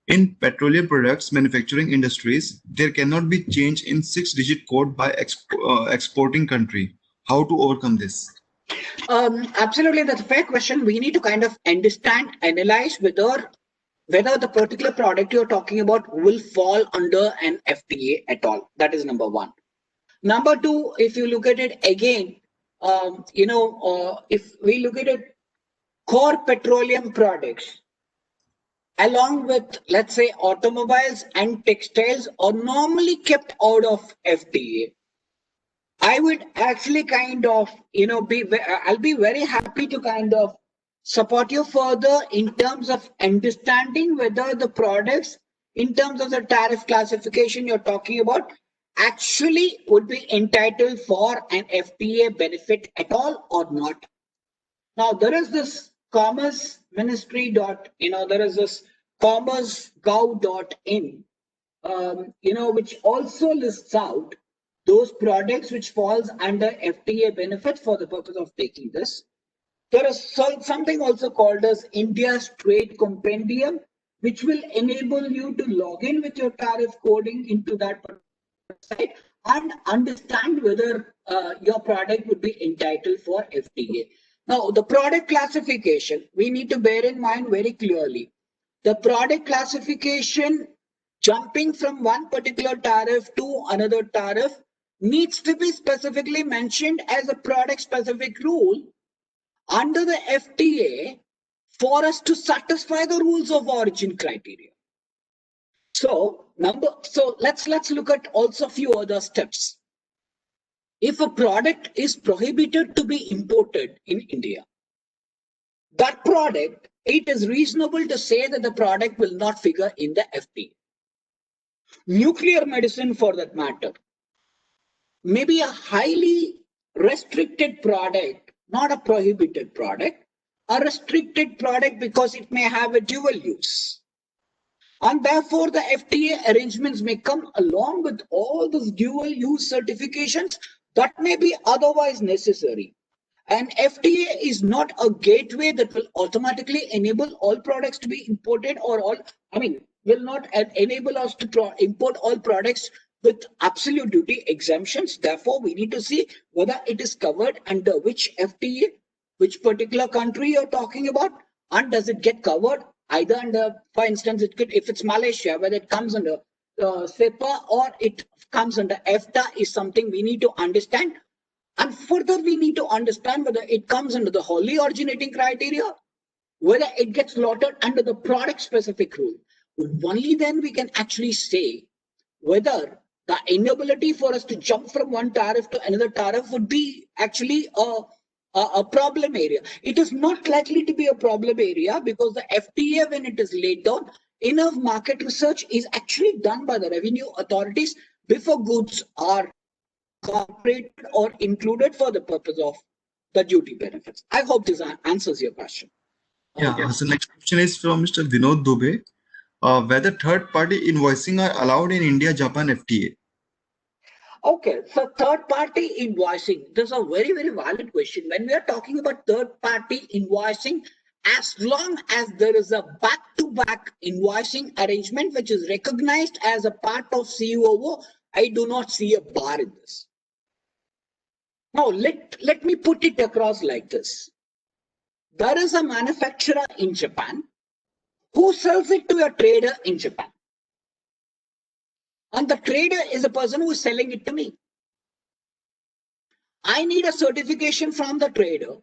In petroleum products manufacturing industries, there cannot be change in 6-digit code by exporting country. How to overcome this? Absolutely, that's a fair question. We need to kind of understand, analyze whether the particular product you're talking about will fall under an FTA at all. That is number one. Number two, if you look at it again, if we look at it, core petroleum products, along with, let's say, automobiles and textiles, are normally kept out of FTA. I would actually kind of, I'll be very happy to kind of support you further in terms of understanding whether the products, in terms of the tariff classification you're talking about, actually would be entitled for an FTA benefit at all or not. Now, there is this commerce ministry there is this commercegov.in, which also lists out those products which falls under FTA benefit for the purpose of taking this. There is something also called as India's Trade Compendium, which will enable you to log in with your tariff coding into that website and understand whether your product would be entitled for FTA. Now, the product classification, we need to bear in mind very clearly. The product classification, jumping from one particular tariff to another tariff, needs to be specifically mentioned as a product specific rule under the FTA for us to satisfy the rules of origin criteria. So let's look at also a few other steps. If a product is prohibited to be imported in India, that product, it is reasonable to say that the product will not figure in the FTA. Nuclear medicine, for that matter, may be a highly restricted product, not a prohibited product, a restricted product because it may have a dual use. And therefore, the FTA arrangements may come along with all those dual use certifications that may be otherwise necessary. And FTA is not a gateway that will automatically enable all products to be imported will not enable us to import all products with absolute duty exemptions. Therefore, we need to see whether it is covered under which FTA, which particular country you're talking about, and does it get covered either under, for instance, if it's Malaysia, whether it comes under CEPA or it comes under EFTA is something we need to understand. And further, we need to understand whether it comes under the wholly originating criteria, whether it gets slotted under the product specific rule. Only then we can actually say whether the inability for us to jump from one tariff to another tariff would be actually a problem area. It is not likely to be a problem area because the FTA, when it is laid down, enough market research is actually done by the revenue authorities before goods are incorporated or included for the purpose of the duty benefits. I hope this answers your question. Yeah. So next question is from Mr. Vinod Dubey. Whether third-party invoicing are allowed in India-Japan FTA? Okay, so third-party invoicing. This is a very, very valid question. When we are talking about third-party invoicing, as long as there is a back-to-back invoicing arrangement which is recognized as a part of COO, I do not see a bar in this. Now, let me put it across like this. There is a manufacturer in Japan who sells it to a trader in Japan. And the trader is the person who is selling it to me. I need a certification from the trader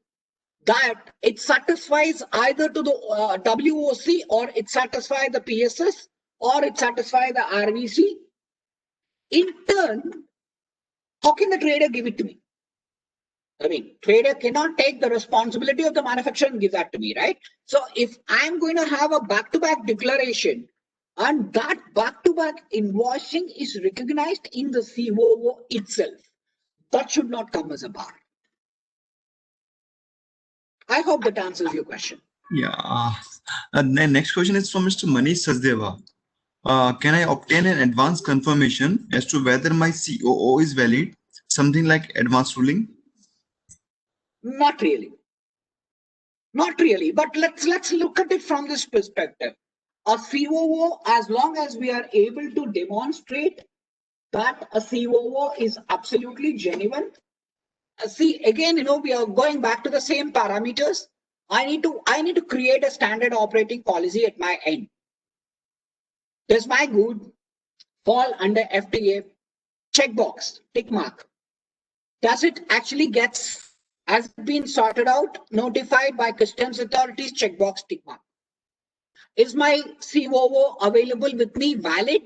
that it satisfies either to the WOC, or it satisfies the PSS, or it satisfies the RVC. In turn, how can the trader give it to me? I mean, trader cannot take the responsibility of the manufacturer and give that to me, right? So if I'm going to have a back-to-back declaration and that back-to-back invoicing is recognized in the COO itself, that should not come as a bar. I hope that answers your question. Yeah. The next question is from Mr. Manish Sachdeva. Can I obtain an advance confirmation as to whether my COO is valid? Something like advance ruling? Not really. Not really. But let's look at it from this perspective. A COO, as long as we are able to demonstrate that a COO is absolutely genuine. See, again, we are going back to the same parameters. I need to create a standard operating policy at my end. Does my good fall under FTA? Checkbox, tick mark. Does it actually has been sorted out, notified by customs authorities? Checkbox, tick mark. Is my COO available with me, valid?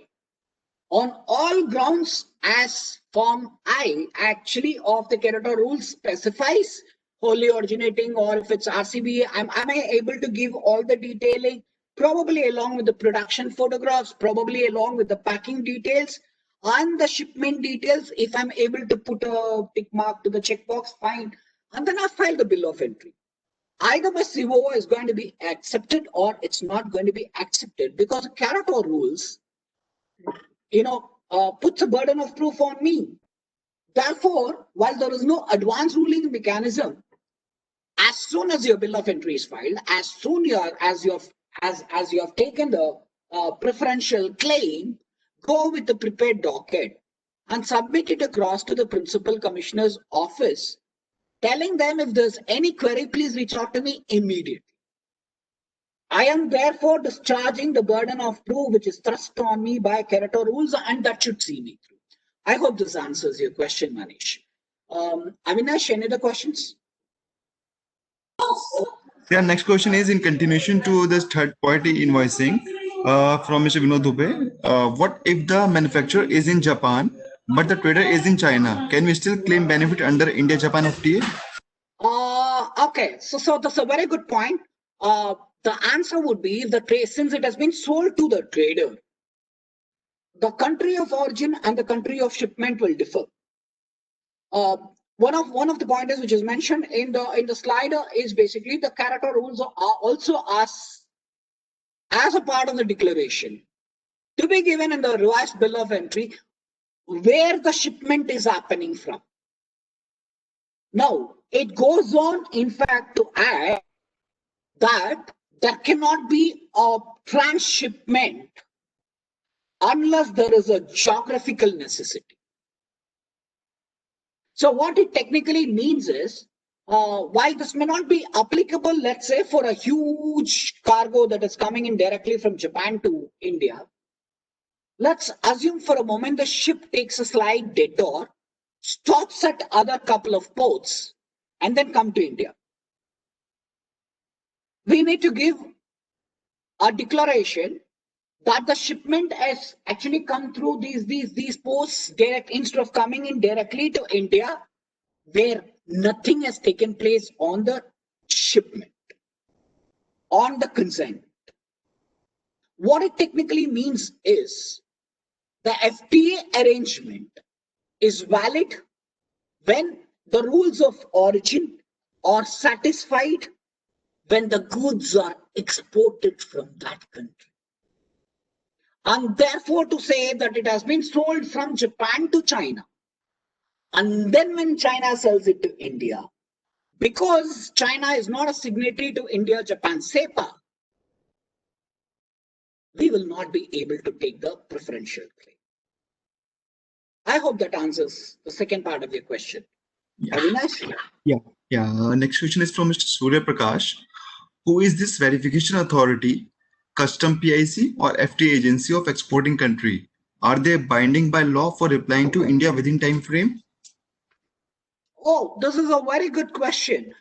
On all grounds, as Form I actually of the CAROTAR rules specifies, wholly originating, or if it's RCBA, am I able to give all the detailing, probably along with the production photographs, probably along with the packing details and the shipment details. If I'm able to put a tick mark to the checkbox, fine. And then I file the bill of entry. Either my COO is going to be accepted or it's not going to be accepted, because the CAROTAR rules puts a burden of proof on me. Therefore, while there is no advance ruling mechanism, as soon as your bill of entry is filed, as soon as you have taken the preferential claim, go with the prepared docket and submit it across to the Principal Commissioner's office, telling them if there's any query, please reach out to me immediately. I am therefore discharging the burden of proof which is thrust on me by CAROTAR rules, and that should see me through. I hope this answers your question, Manish. Avinash, any other questions? Yeah, next question is in continuation to this third-party invoicing from Mr. Vinod Dubey. What if the manufacturer is in Japan, but the trader is in China? Can we still claim benefit under India-Japan FTA? Okay, so that's a very good point. The answer would be, since it has been sold to the trader, the country of origin and the country of shipment will differ. One of the pointers which is mentioned in the slider is basically the CAROTAR rules are also asked as a part of the declaration to be given in the revised bill of entry where the shipment is happening from. Now, it goes on, in fact, to add that there cannot be a transshipment unless there is a geographical necessity. So what it technically means is, while this may not be applicable, let's say, for a huge cargo that is coming in directly from Japan to India, let's assume for a moment the ship takes a slight detour, stops at other couple of ports, and then come to India. We need to give a declaration that the shipment has actually come through these ports direct, instead of coming in directly to India, where nothing has taken place on the shipment, on the consignment. What it technically means is the FTA arrangement is valid when the rules of origin are satisfied when the goods are exported from that country. And therefore, to say that it has been sold from Japan to China, And then when China sells it to India, because China is not a signatory to India-Japan SEPA, we will not be able to take the preferential claim. I hope that answers the second part of your question. Yeah. Avinash? Yeah. Next question is from Mr. Surya Prakash. Who is this verification authority, custom PIC or FTA agency of exporting country? Are they binding by law for replying to India within time frame? Oh, this is a very good question.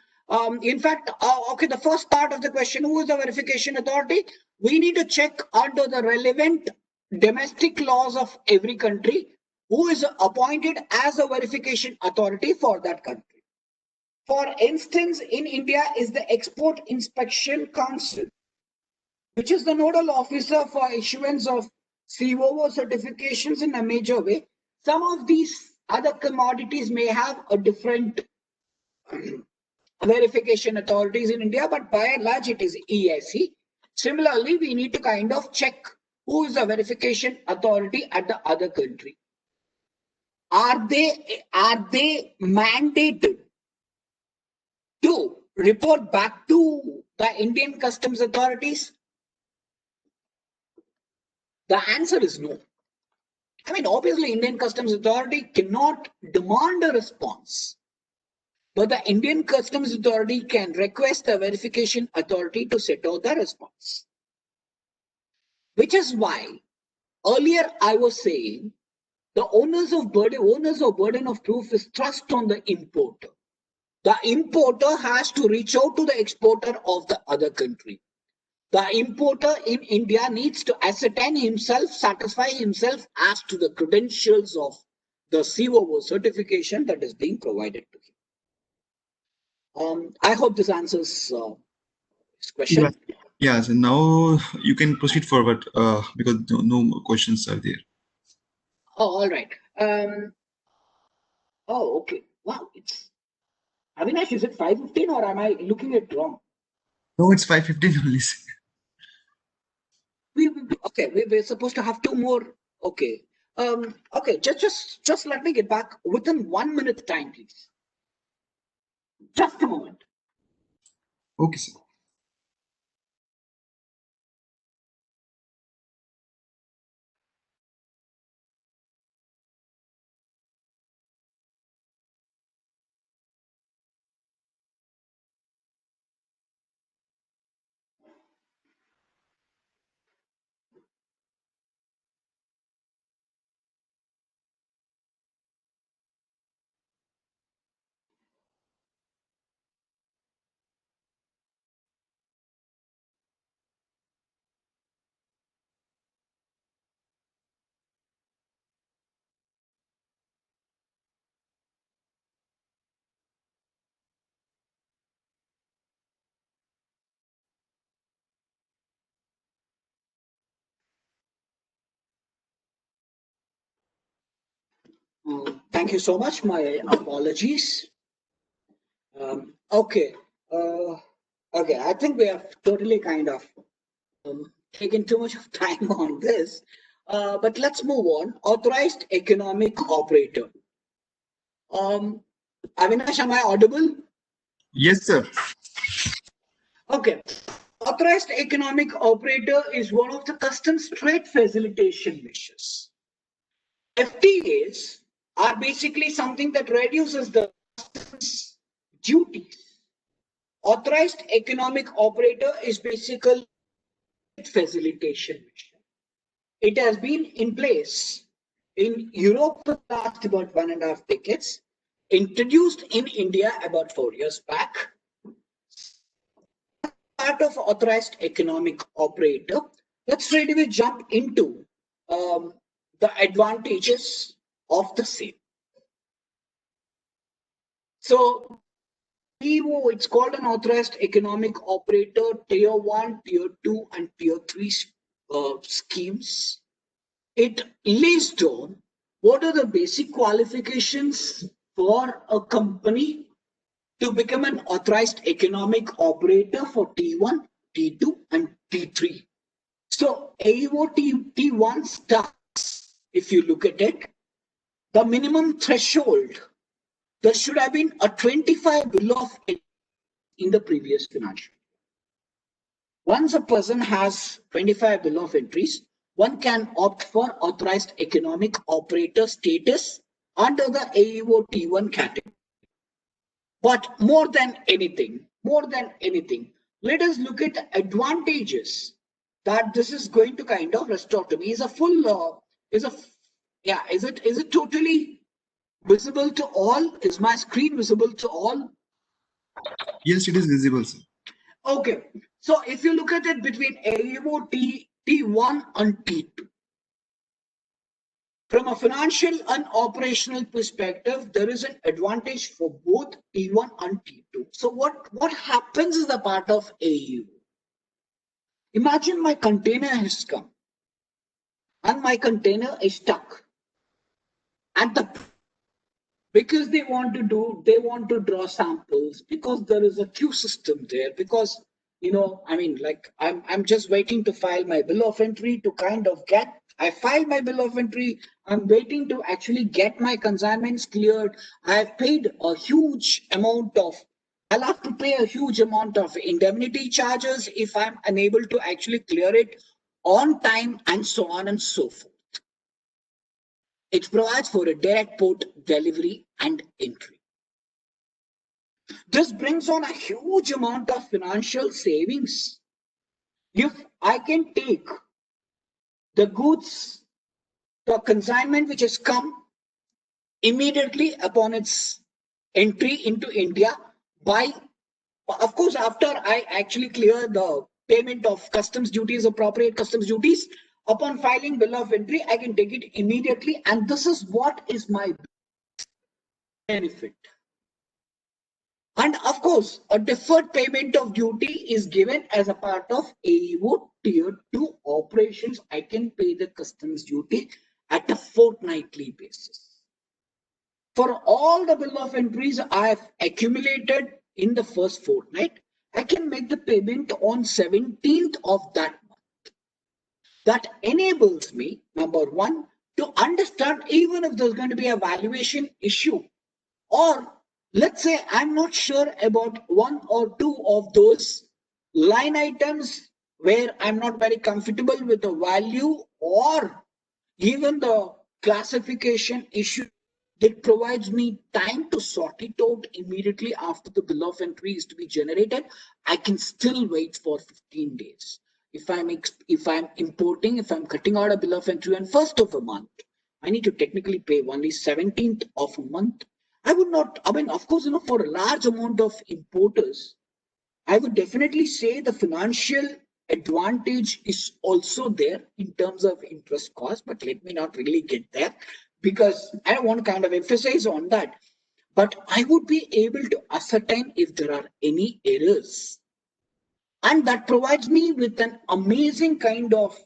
In fact, okay, the first part of the question, who is the verification authority? We need to check under the relevant domestic laws of every country who is appointed as a verification authority for that country. For instance, in India is the Export Inspection Council, which is the nodal officer for issuance of COO certifications in a major way. Some of these other commodities may have a different verification authorities in India, but by and large it is ESC. Similarly, we need to kind of check who is the verification authority at the other country. Are they mandated to report back to the Indian customs authorities? The answer is no. I mean, obviously, Indian Customs Authority cannot demand a response, but the Indian Customs Authority can request the verification authority to set out the response. Which is why earlier I was saying the onus of burden of proof is thrust on the importer. The importer has to reach out to the exporter of the other country. The importer in India needs to ascertain himself, satisfy himself as to the credentials of the COO certification that is being provided to him. I hope this answers this question. Yes, and now you can proceed forward because no more questions are there. Oh, all right. Oh, okay. Wow, it's Avinash, is it 5:15 or am I looking at wrong? No, it's 5:15 only. We're supposed to have two more. Okay. Okay, just let me get back within 1 minute time, please. Just a moment. Okay, sir. Thank you so much. My apologies. Okay. Okay, I think we have totally kind of taken too much of time on this. But let's move on. Authorized economic operator. Avinash, am I audible? Yes, sir. Okay. Authorized economic operator is one of the customs trade facilitation measures. FTAs are basically something that reduces the customs duties. Authorized economic operator is basically a facilitation measure. It has been in place in Europe for the last about 1.5 decades, introduced in India about 4 years back. Part of authorized economic operator, let's straight away jump into the advantages of the same. So, it's called an authorized economic operator, tier 1, tier 2, and tier 3 schemes. It lays down what are the basic qualifications for a company to become an authorized economic operator for T1, T2, and T3. So AOT T1 starts, if you look at it, the minimum threshold there should have been a 25 bill of entry in the previous financial. Once a person has 25 bill of entries, one can opt for authorized economic operator status under the AEO T1 category. But more than anything, let us look at the advantages that this is going to kind of restore to me. Is it totally visible to all? Is my screen visible to all? Yes, it is visible, sir. Okay, so if you look at it between AEO T1 and T2, from a financial and operational perspective, there is an advantage for both T1 and T2. So what happens is the part of AEO. Imagine my container has come and my container is stuck at the, because they want to draw samples, because there is a queue system there, because I'm just waiting to file my bill of entry to kind of get. I filed my bill of entry. I'm waiting to actually get my consignments cleared. I've paid a huge amount of. I'll have to pay a huge amount of indemnity charges if I'm unable to actually clear it on time, and so on and so forth. It provides for a direct port delivery and entry. This brings on a huge amount of financial savings. If I can take the goods, the consignment which has come immediately upon its entry into India, of course, after I actually clear the payment of customs duties, appropriate customs duties, upon filing bill of entry, I can take it immediately, and this is what is my benefit. And of course, a deferred payment of duty is given as a part of AEO Tier 2 operations. I can pay the customs duty at a fortnightly basis. For all the bill of entries I have accumulated in the first fortnight, I can make the payment on 17th of that month. That enables me, number one, to understand even if there's going to be a valuation issue, or let's say I'm not sure about one or two of those line items where I'm not very comfortable with the value or even the classification issue. It provides me time to sort it out immediately after the bill of entry is to be generated. I can still wait for 15 days. If I'm importing, if I'm cutting out a bill of entry on 1st of a month, I need to technically pay only 17th of a month. I would not, of course, for a large amount of importers, I would definitely say the financial advantage is also there in terms of interest cost, but let me not really get there because I don't want to kind of emphasize on that. But I would be able to ascertain if there are any errors. And that provides me with an amazing kind of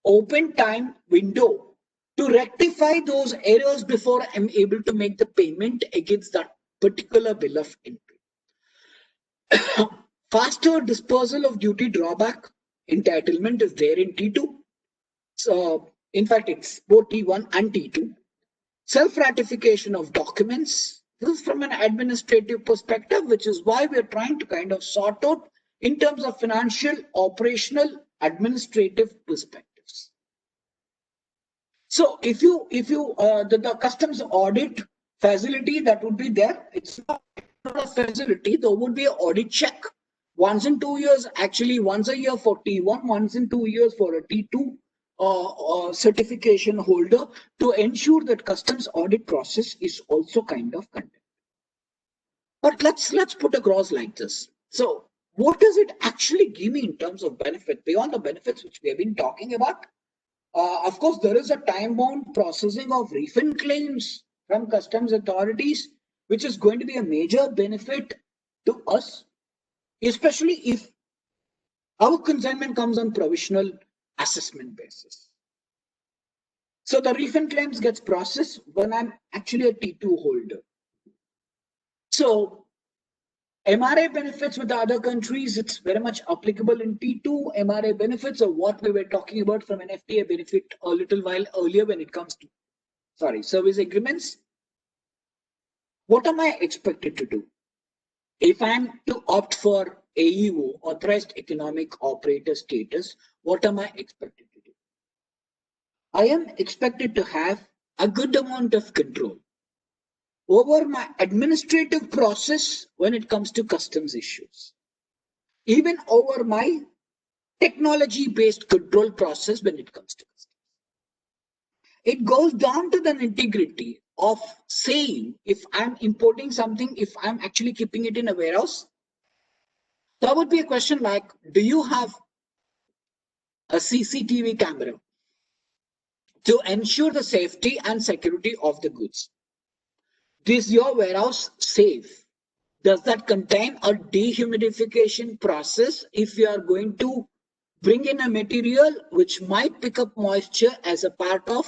open time window to rectify those errors before I'm able to make the payment against that particular bill of entry. Faster dispersal of duty drawback entitlement is there in T2. So, in fact, it's both T1 and T2. Self-ratification of documents. This is from an administrative perspective, which is why we're trying to kind of sort out in terms of financial, operational, administrative perspectives. So, if the customs audit facility that would be there, it's not a facility, there would be an audit check. Once in 2 years, actually once a year for T1, once in 2 years for a T2 certification holder to ensure that customs audit process is also kind of conducted. But let's put across like this. So what does it actually give me in terms of benefit beyond the benefits which we have been talking about? Of course, there is a time-bound processing of refund claims from customs authorities, which is going to be a major benefit to us, especially if our consignment comes on provisional assessment basis. So the refund claims gets processed when I'm actually a T2 holder. So MRA benefits with the other countries, it's very much applicable in T2. MRA benefits are what we were talking about from an FTA benefit a little while earlier when it comes to, service agreements. What am I expected to do? If I'm to opt for AEO, Authorized Economic Operator status, what am I expected to do? I am expected to have a good amount of control over my administrative process when it comes to customs issues, even over my technology-based control process when it comes to customs. It goes down to the nitty-gritty of saying if I'm importing something, if I'm actually keeping it in a warehouse. That would be a question like, do you have a CCTV camera to ensure the safety and security of the goods? Is your warehouse safe? Does that contain a dehumidification process if you are going to bring in a material which might pick up moisture as a part of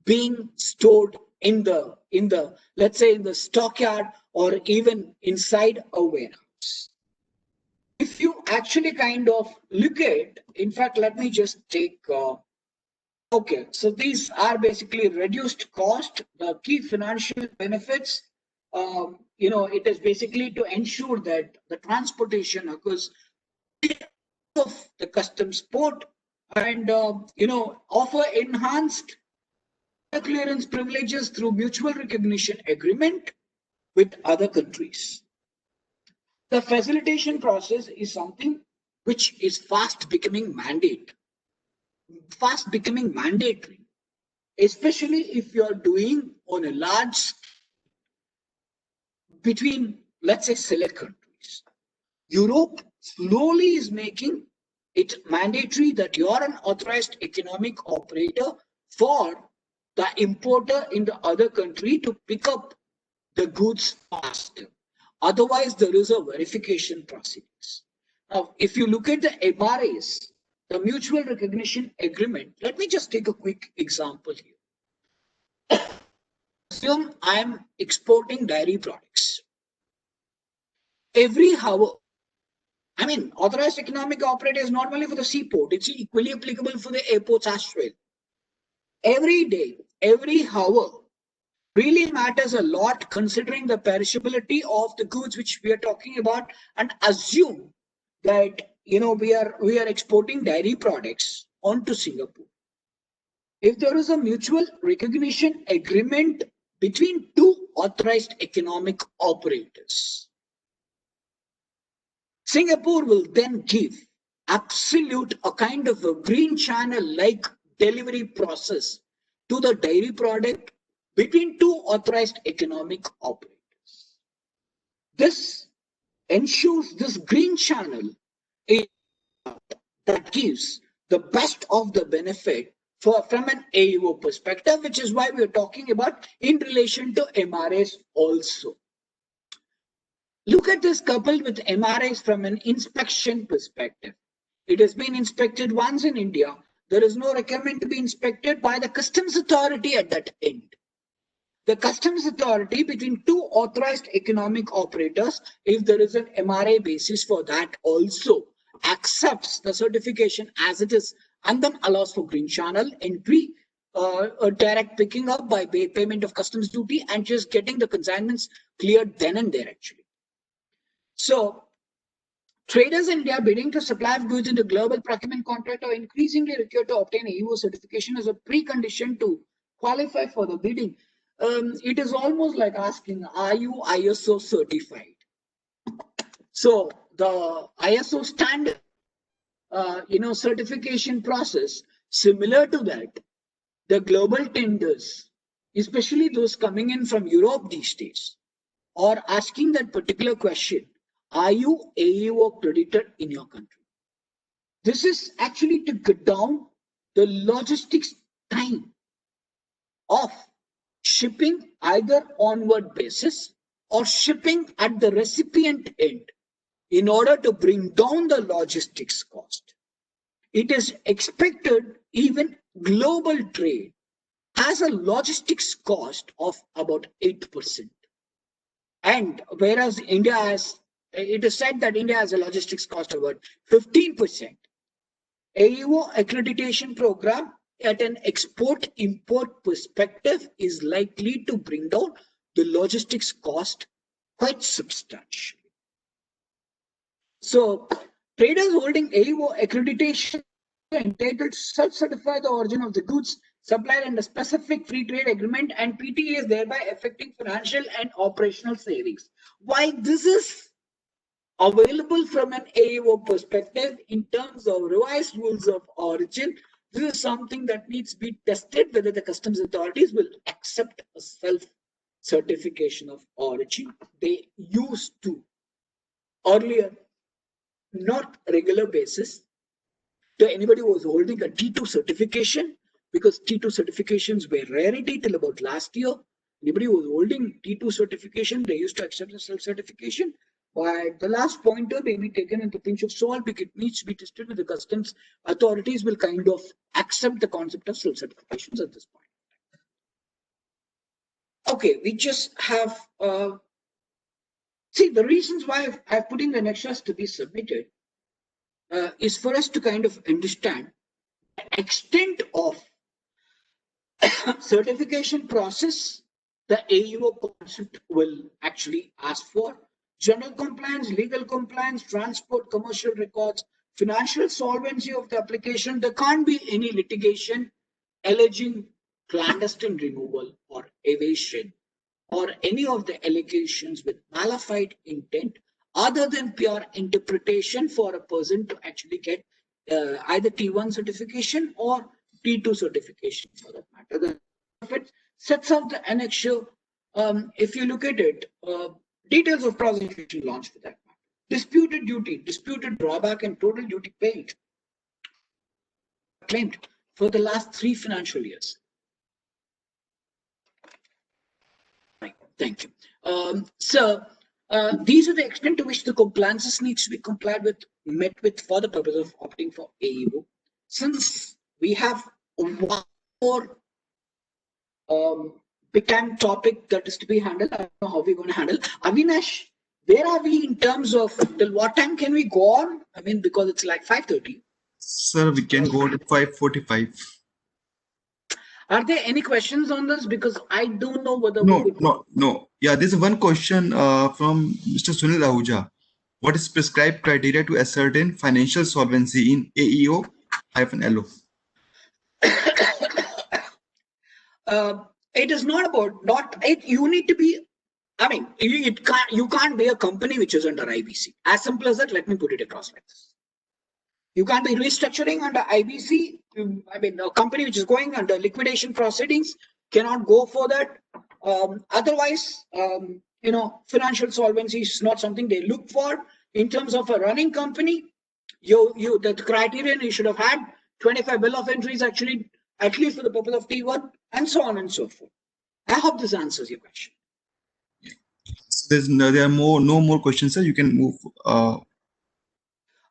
being stored in the let's say in the stockyard or even inside a warehouse? If you actually kind of look at, in fact, let me just take okay, so these are basically reduced cost, the key financial benefits. It is basically to ensure that the transportation occurs of the customs port and, offer enhanced clearance privileges through mutual recognition agreement with other countries. The facilitation process is something which is fast becoming mandatory, especially if you're doing on a large between, let's say, select countries. Europe slowly is making it mandatory that you're an authorized economic operator for the importer in the other country to pick up the goods faster. Otherwise, there is a verification process. Now, if you look at the MRAs, the mutual recognition agreement, let me just take a quick example here. Assume I'm exporting dairy products. Every hour, authorized economic operator is not only for the seaport, it's equally applicable for the airports as well. Every day, every hour really matters a lot considering the perishability of the goods which we are talking about, and assume that we are exporting dairy products onto Singapore. If there is a mutual recognition agreement between two authorized economic operators, Singapore will then give absolute a kind of a green channel like delivery process to the dairy product between two authorized economic operators. This ensures this green channel is that gives the best of the benefit from an AEO perspective, which is why we're talking about in relation to MRAs also. Look at this coupled with MRAs from an inspection perspective. It has been inspected once in India. There is no requirement to be inspected by the customs authority at that end. The customs authority between two authorized economic operators, if there is an MRA basis for that, also accepts the certification as it is and then allows for green channel entry, a direct picking up by payment of customs duty and just getting the consignments cleared then and there actually. So traders in India bidding to supply of goods into global procurement contract are increasingly required to obtain AEO certification as a precondition to qualify for the bidding. It is almost like asking, are you ISO certified? So the ISO standard, certification process, similar to that, the global tenders, especially those coming in from Europe these days, are asking that particular question. Are you AEO accredited in your country? This is actually to cut down the logistics time of shipping either onward basis or shipping at the recipient end in order to bring down the logistics cost. It is expected even global trade has a logistics cost of about 8%. And whereas India has, it is said that India has a logistics cost of about 15%. AEO accreditation program at an export-import perspective is likely to bring down the logistics cost quite substantially. So traders holding AEO accreditation are entitled to self-certify the origin of the goods supplied under specific free trade agreement, and PTA is thereby affecting financial and operational savings. While this is available from an AEO perspective in terms of revised rules of origin, this is something that needs to be tested whether the customs authorities will accept a self-certification of origin. They used to earlier, not regular basis, to anybody who was holding a T2 certification, because T2 certifications were rarity till about last year. Anybody who was holding T2 certification, they used to accept the self-certification. But the last pointer may be taken with a pinch of salt because it needs to be tested with the customs authorities will kind of accept the concept of self-certifications at this point. Okay, we just have, see, the reasons why I've put in the annexures to be submitted is for us to kind of understand the extent of certification process the AEO concept will actually ask for. General compliance, legal compliance, transport, commercial records, financial solvency of the application. There can't be any litigation alleging clandestine removal or evasion or any of the allegations with malafide intent other than pure interpretation for a person to actually get either T1 certification or T2 certification for that matter. It sets out the annexure. If you look at it, details of prosecution launch for that matter. Disputed duty, disputed drawback, and total duty paid claimed for the last 3 financial years. Thank you. So these are the extent to which the compliances needs to be complied with, met with for the purpose of opting for AEO. Since we have one more big time topic that is to be handled, I don't know how we're going to handle. Avinash, where are we in terms of till what time can we go on? I mean, because it's like 5:30. Sir, we can go to 5:45. Are there any questions on this? Because I don't know whether No. Yeah, there's one question from Mr. Sunil Ahuja. What is prescribed criteria to ascertain financial solvency in AEO-LO? It is not about you need to be. I mean, you can't be a company which is under IBC. As simple as that. Let me put it across like this. You can't be restructuring under IBC. I mean, a company which is going under liquidation proceedings cannot go for that. Otherwise, financial solvency is not something they look for in terms of a running company. The criterion you should have had 25 bill of entries actually, at least for the purpose of T1, and so on and so forth. I hope this answers your question. So there are no more questions, sir. You can move.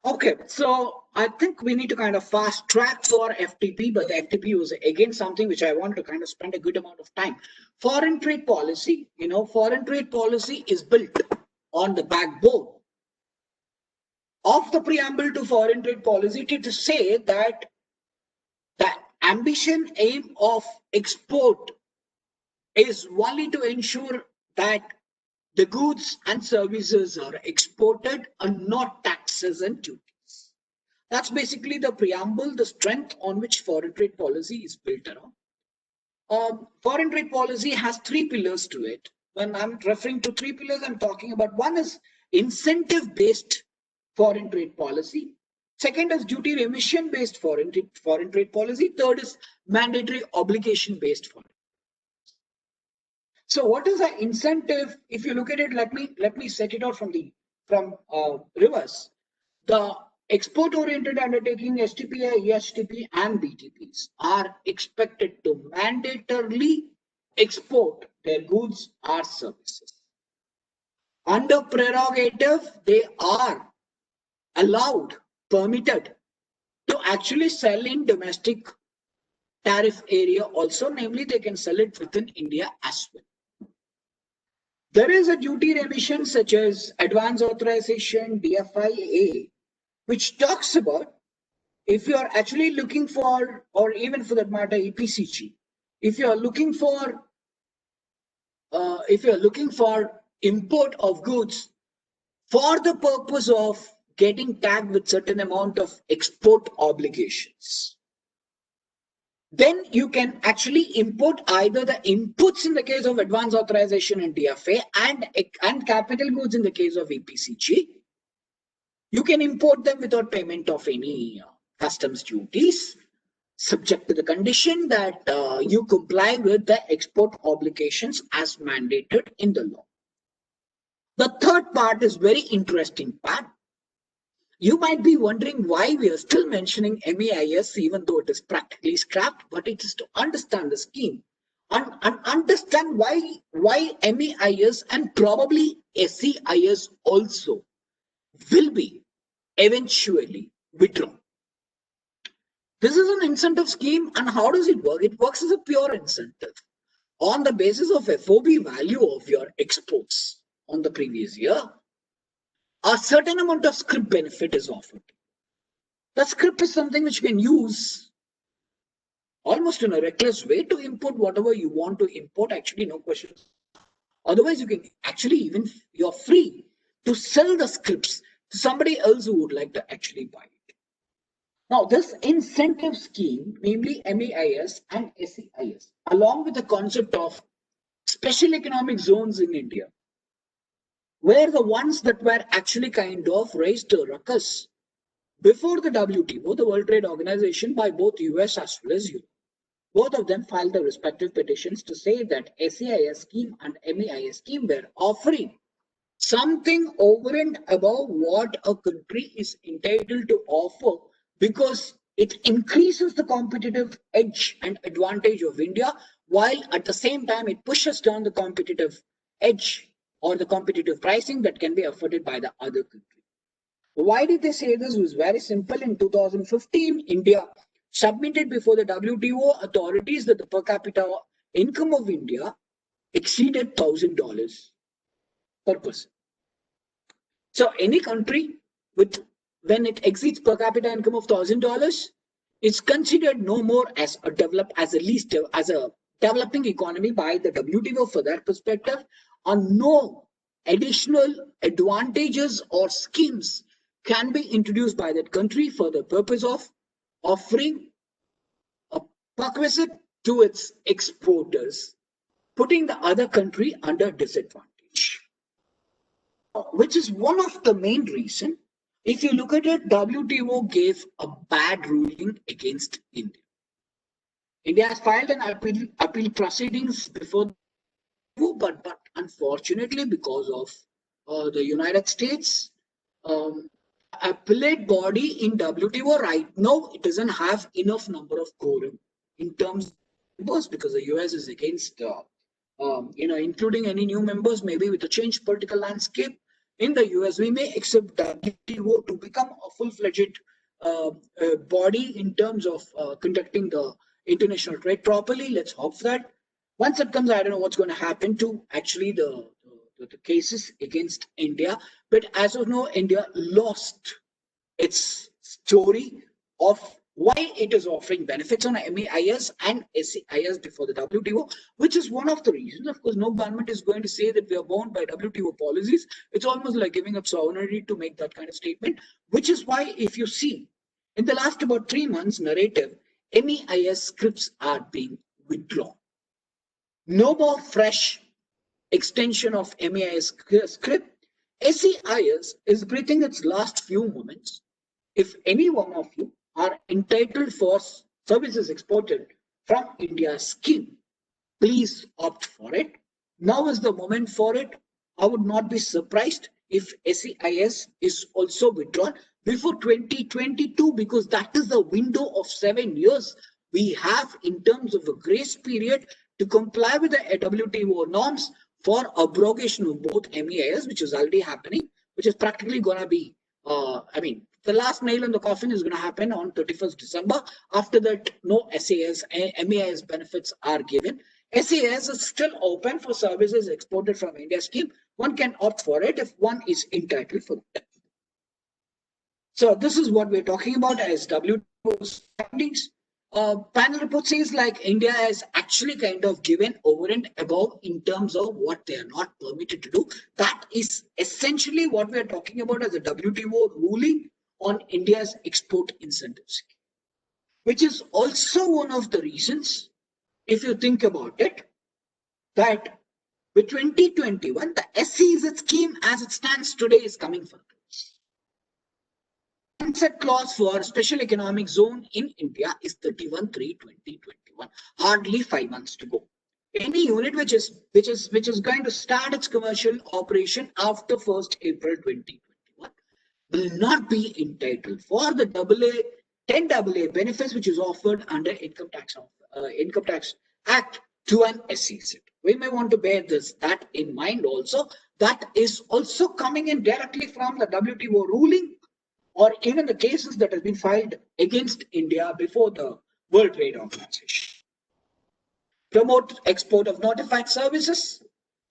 Okay, so I think we need to kind of fast track for FTP, but the FTP was again something which I want to kind of spend a good amount of time. Foreign trade policy, foreign trade policy is built on the backbone of the preamble to foreign trade policy to say that the ambition, aim of export is only to ensure that the goods and services are exported and not taxes and duties. That's basically the preamble, the strength on which foreign trade policy is built around. Foreign trade policy has 3 pillars to it. When I'm referring to 3 pillars, I'm talking about one is incentive-based foreign trade policy. Second is duty remission-based foreign trade policy. Third is mandatory obligation-based foreign. So what is the incentive? If you look at it, let me set it out from reverse. The export-oriented undertaking, STPI, ESTP, and BTPs are expected to mandatorily export their goods or services. Under prerogative, they are allowed, permitted to actually sell in domestic tariff area also, namely they can sell it within India as well. There is a duty remission such as advance authorization, DFIA, which talks about if you are actually looking for, or even for that matter, EPCG, if you are looking for if you're looking for import of goods for the purpose of getting tagged with certain amount of export obligations, then you can actually import either the inputs in the case of advance authorization and DFA and capital goods in the case of EPCG. You can import them without payment of any customs duties, subject to the condition that you comply with the export obligations as mandated in the law. The third part is very interesting part. You might be wondering why we are still mentioning MEIS even though it is practically scrapped, but it is to understand the scheme and understand why MEIS and probably SEIS also will be eventually withdrawn. This is an incentive scheme, and how does it work? It works as a pure incentive on the basis of FOB value of your exports on the previous year. A certain amount of scrip benefit is offered. The scrip is something which you can use almost in a reckless way to import whatever you want to import, actually no questions. Otherwise, you can actually you're free to sell the scrips to somebody else who would like to actually buy it. Now, this incentive scheme, namely MEIS and SEIS, along with the concept of special economic zones in India, were the ones that were actually kind of raised a ruckus before the WTO, the World Trade Organization, by both US as well as Europe. Both of them filed their respective petitions to say that SEIS scheme and MEIS scheme were offering something over and above what a country is entitled to offer, because it increases the competitive edge and advantage of India, while at the same time it pushes down the competitive edge or the competitive pricing that can be afforded by the other country. Why did they say this? It was very simple. In 2015, India submitted before the WTO authorities that the per capita income of India exceeded $1,000 per person. So any country when it exceeds per capita income of $1,000, it's considered no more as a developing economy by the WTO for that perspective, and no additional advantages or schemes can be introduced by that country for the purpose of offering a perquisite to its exporters, putting the other country under disadvantage. Which is one of the main reasons, if you look at it, WTO gave a bad ruling against India. India has filed an appeal proceedings before the WTO, but unfortunately, because of the United States, appellate body in WTO right now, it doesn't have enough number of quorum in terms of members, because the US is against including any new members. Maybe with a changed political landscape in the US, we may accept WTO to become a full-fledged body in terms of conducting the international trade properly. Let's hope that. Once it comes, I don't know what's going to happen to actually the cases against India. But as of now, India lost its story of why it is offering benefits on MEIS and SEIS before the WTO, which is one of the reasons. Of course, no government is going to say that we are bound by WTO policies. It's almost like giving up sovereignty to make that kind of statement, which is why if you see in the last about 3 months narrative, MEIS scripts are being withdrawn. No more fresh extension of MEIS script. SEIS is breathing its last few moments. If any one of you are entitled for services exported from India's scheme, please opt for it. Now is the moment for it. I would not be surprised if SEIS is also withdrawn before 2022, because that is the window of 7 years we have in terms of a grace period to comply with the WTO norms for abrogation of both MEIS, which is already happening, which is practically going to be, the last nail in the coffin is going to happen on 31st December. After that, no MEIS benefits are given. SEIS is still open for services exported from India scheme. One can opt for it if one is entitled for it. So this is what we're talking about as WTO findings. Panel report says like India has actually kind of given over and above in terms of what they are not permitted to do. That is essentially what we are talking about as a WTO ruling on India's export incentives, which is also one of the reasons, if you think about it, that with 2021, the SEZ scheme as it stands today is coming for sunset clause for special economic zone in India is 31/3/2021. Hardly 5 months to go. Any unit which is going to start its commercial operation after 1st April 2021 will not be entitled for the AA 10AA benefits which is offered under Income Tax Act to an SEZ. We may want to bear that in mind also. That is also coming in directly from the WTO ruling, or even the cases that have been filed against India before the World Trade Organization. Promote export of notified services,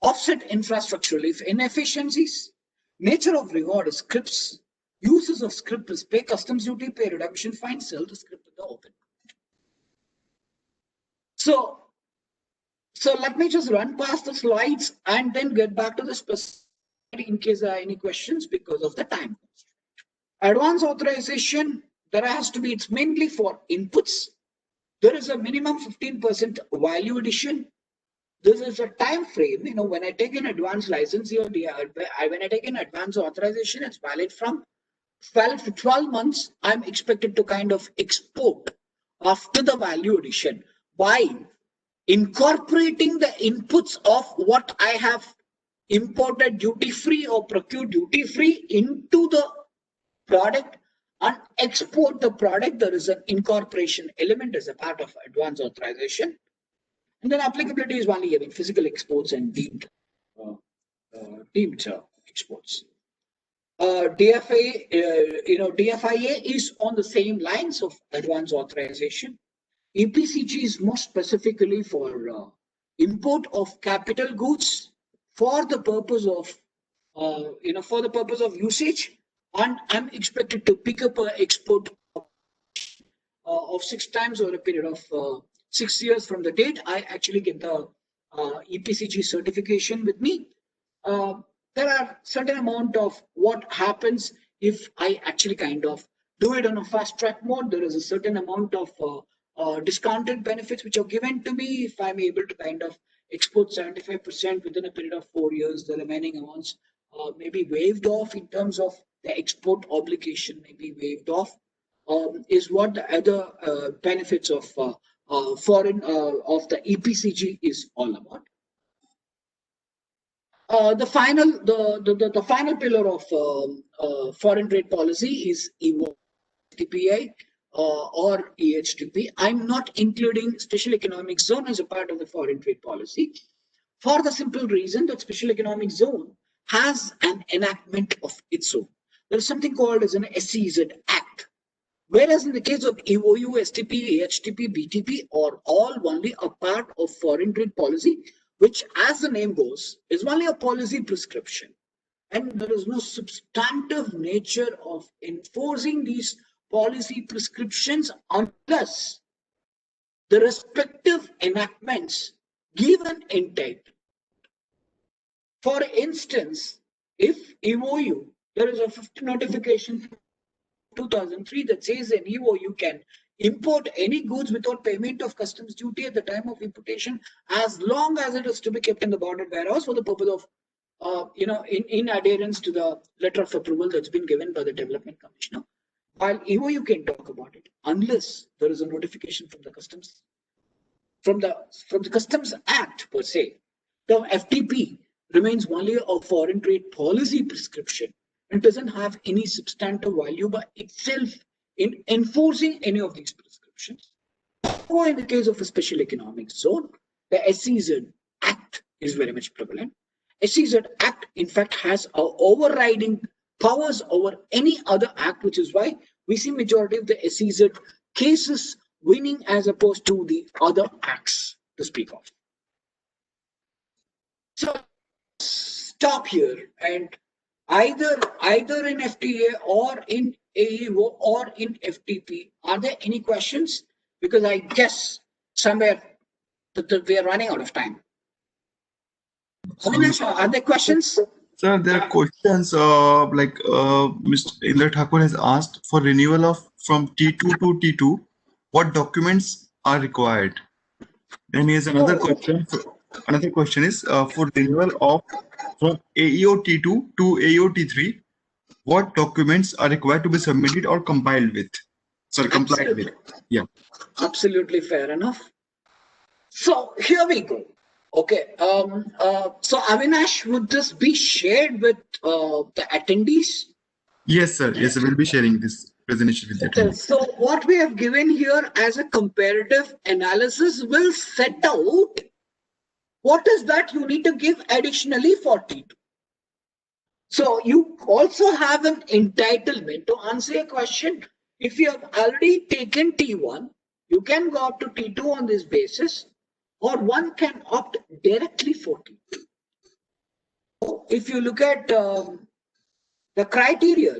offset infrastructural inefficiencies, nature of reward is scripts, uses of script is pay customs duty, pay redemption fine, sell the script in the open. So let me just run past the slides and then get back to the specific in case there are any questions because of the time. Advance authorization, there has to be, it's mainly for inputs. There is a minimum 15% value addition. This is a time frame, when I take an advance license here, when I take an advance authorization, it's valid for 12 months. I'm expected to kind of export after the value addition by incorporating the inputs of what I have imported duty-free or procured duty-free into the product and export the product. There is an incorporation element as a part of advance authorization. And then applicability is only having physical exports and deemed exports. DFIA is on the same lines of advance authorization. EPCG is more specifically for import of capital goods for the purpose of usage, and I'm expected to pick up an export of 6 times over a period of 6 years from the date I actually get the EPCG certification with me. There are certain amount of what happens if I actually kind of do it on a fast track mode. There is a certain amount of discounted benefits which are given to me if I'm able to kind of export 75% within a period of 4 years. The remaining amounts may be waived off in terms of the export obligation may be waived off. Is what the other benefits of foreign of the EPCG is all about. The final pillar of foreign trade policy is ETPI or EHTP. I'm not including special economic zone as a part of the foreign trade policy for the simple reason that special economic zone has an enactment of its own. There is something called as an SEZ Act. Whereas in the case of EOU, STP, AHTP, BTP are all only a part of foreign trade policy, which as the name goes, is only a policy prescription. And there is no substantive nature of enforcing these policy prescriptions unless the respective enactments give an intent. For instance, if EOU, there is a 50 notification 2003 that says an EOU can import any goods without payment of customs duty at the time of importation as long as it is to be kept in the bonded warehouse for the purpose of in adherence to the letter of approval that's been given by the Development Commissioner. While EOU can talk about it unless there is a notification from the customs from the Customs Act per se. The FTP remains only a foreign trade policy prescription and doesn't have any substantive value by itself in enforcing any of these prescriptions. Or in the case of a special economic zone, the SEZ Act is very much prevalent. SEZ Act, in fact, has overriding powers over any other act, which is why we see majority of the SEZ cases winning as opposed to the other acts to speak of. So stop here, and either in FTA or in AEO or in FTP, are there any questions? because I guess somewhere that we are running out of time. Avinash, are there questions? Sir, there are questions like Mr. Indra Thakur has asked for renewal of from T2 to T2, what documents are required? Then here's another question. Another question is for renewal of from AEO T2 to AEO T3, what documents are required to be submitted or compiled with? Sorry, complied with. Yeah. Absolutely fair enough. So here we go. Okay. So Avinash, would this be shared with the attendees? Yes, sir. Yes, we'll be sharing this presentation with the attendees. So what we have given here as a comparative analysis will set out what is that you need to give additionally for T2. So you also have an entitlement to answer your question. If you have already taken T1, you can go up to T2 on this basis, or one can opt directly for T2. So if you look at the criteria,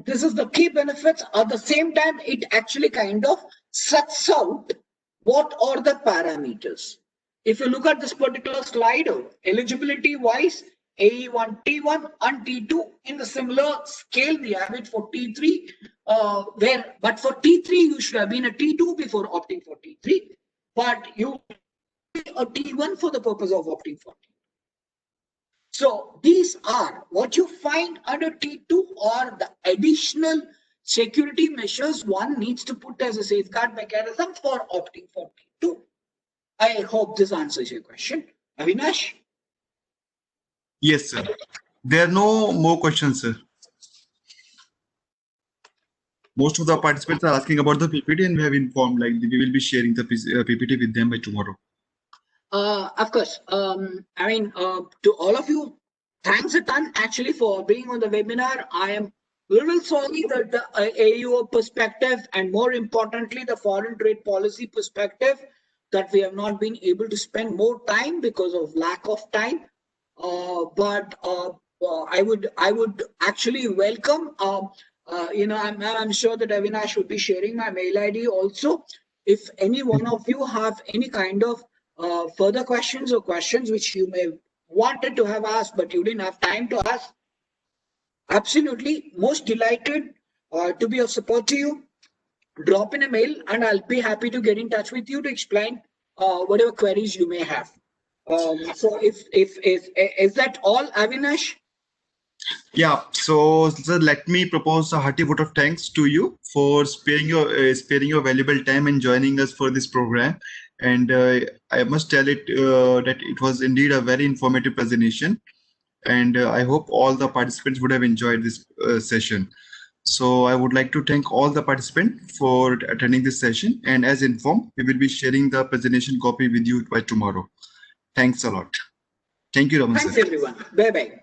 this is the key benefits. At the same time, it actually kind of sets out what are the parameters. If you look at this particular slide, eligibility wise, AE1, T1 and T2 in the similar scale, we have it for T3, but for T3, you should have been a T2 before opting for T3, but you a T1 for the purpose of opting for T2. So these are what you find under T2 or the additional security measures one needs to put as a safeguard mechanism for opting for T2. I hope this answers your question. Avinash? Yes, sir. There are no more questions, sir. Most of the participants are asking about the PPT, and we have informed like we will be sharing the PPT with them by tomorrow. Of course. I mean, to all of you, thanks a ton actually for being on the webinar. I am a little sorry that the AUO perspective and more importantly, the foreign trade policy perspective, that we have not been able to spend more time because of lack of time. But I would actually welcome, I'm sure that Avinash would be sharing my mail ID also. If any one of you have any kind of further questions or questions which you may wanted to have asked, but you didn't have time to ask, absolutely most delighted to be of support to you. Drop in a mail and I'll be happy to get in touch with you to explain whatever queries you may have. So is that all, Avinash? Yeah, so let me propose a hearty vote of thanks to you for sparing your valuable time and joining us for this program. And I must tell it that it was indeed a very informative presentation. And I hope all the participants would have enjoyed this session. So I would like to thank all the participants for attending this session. And as informed, we will be sharing the presentation copy with you by tomorrow. Thanks a lot. Thank you, Raman. Thanks, everyone. Bye-bye.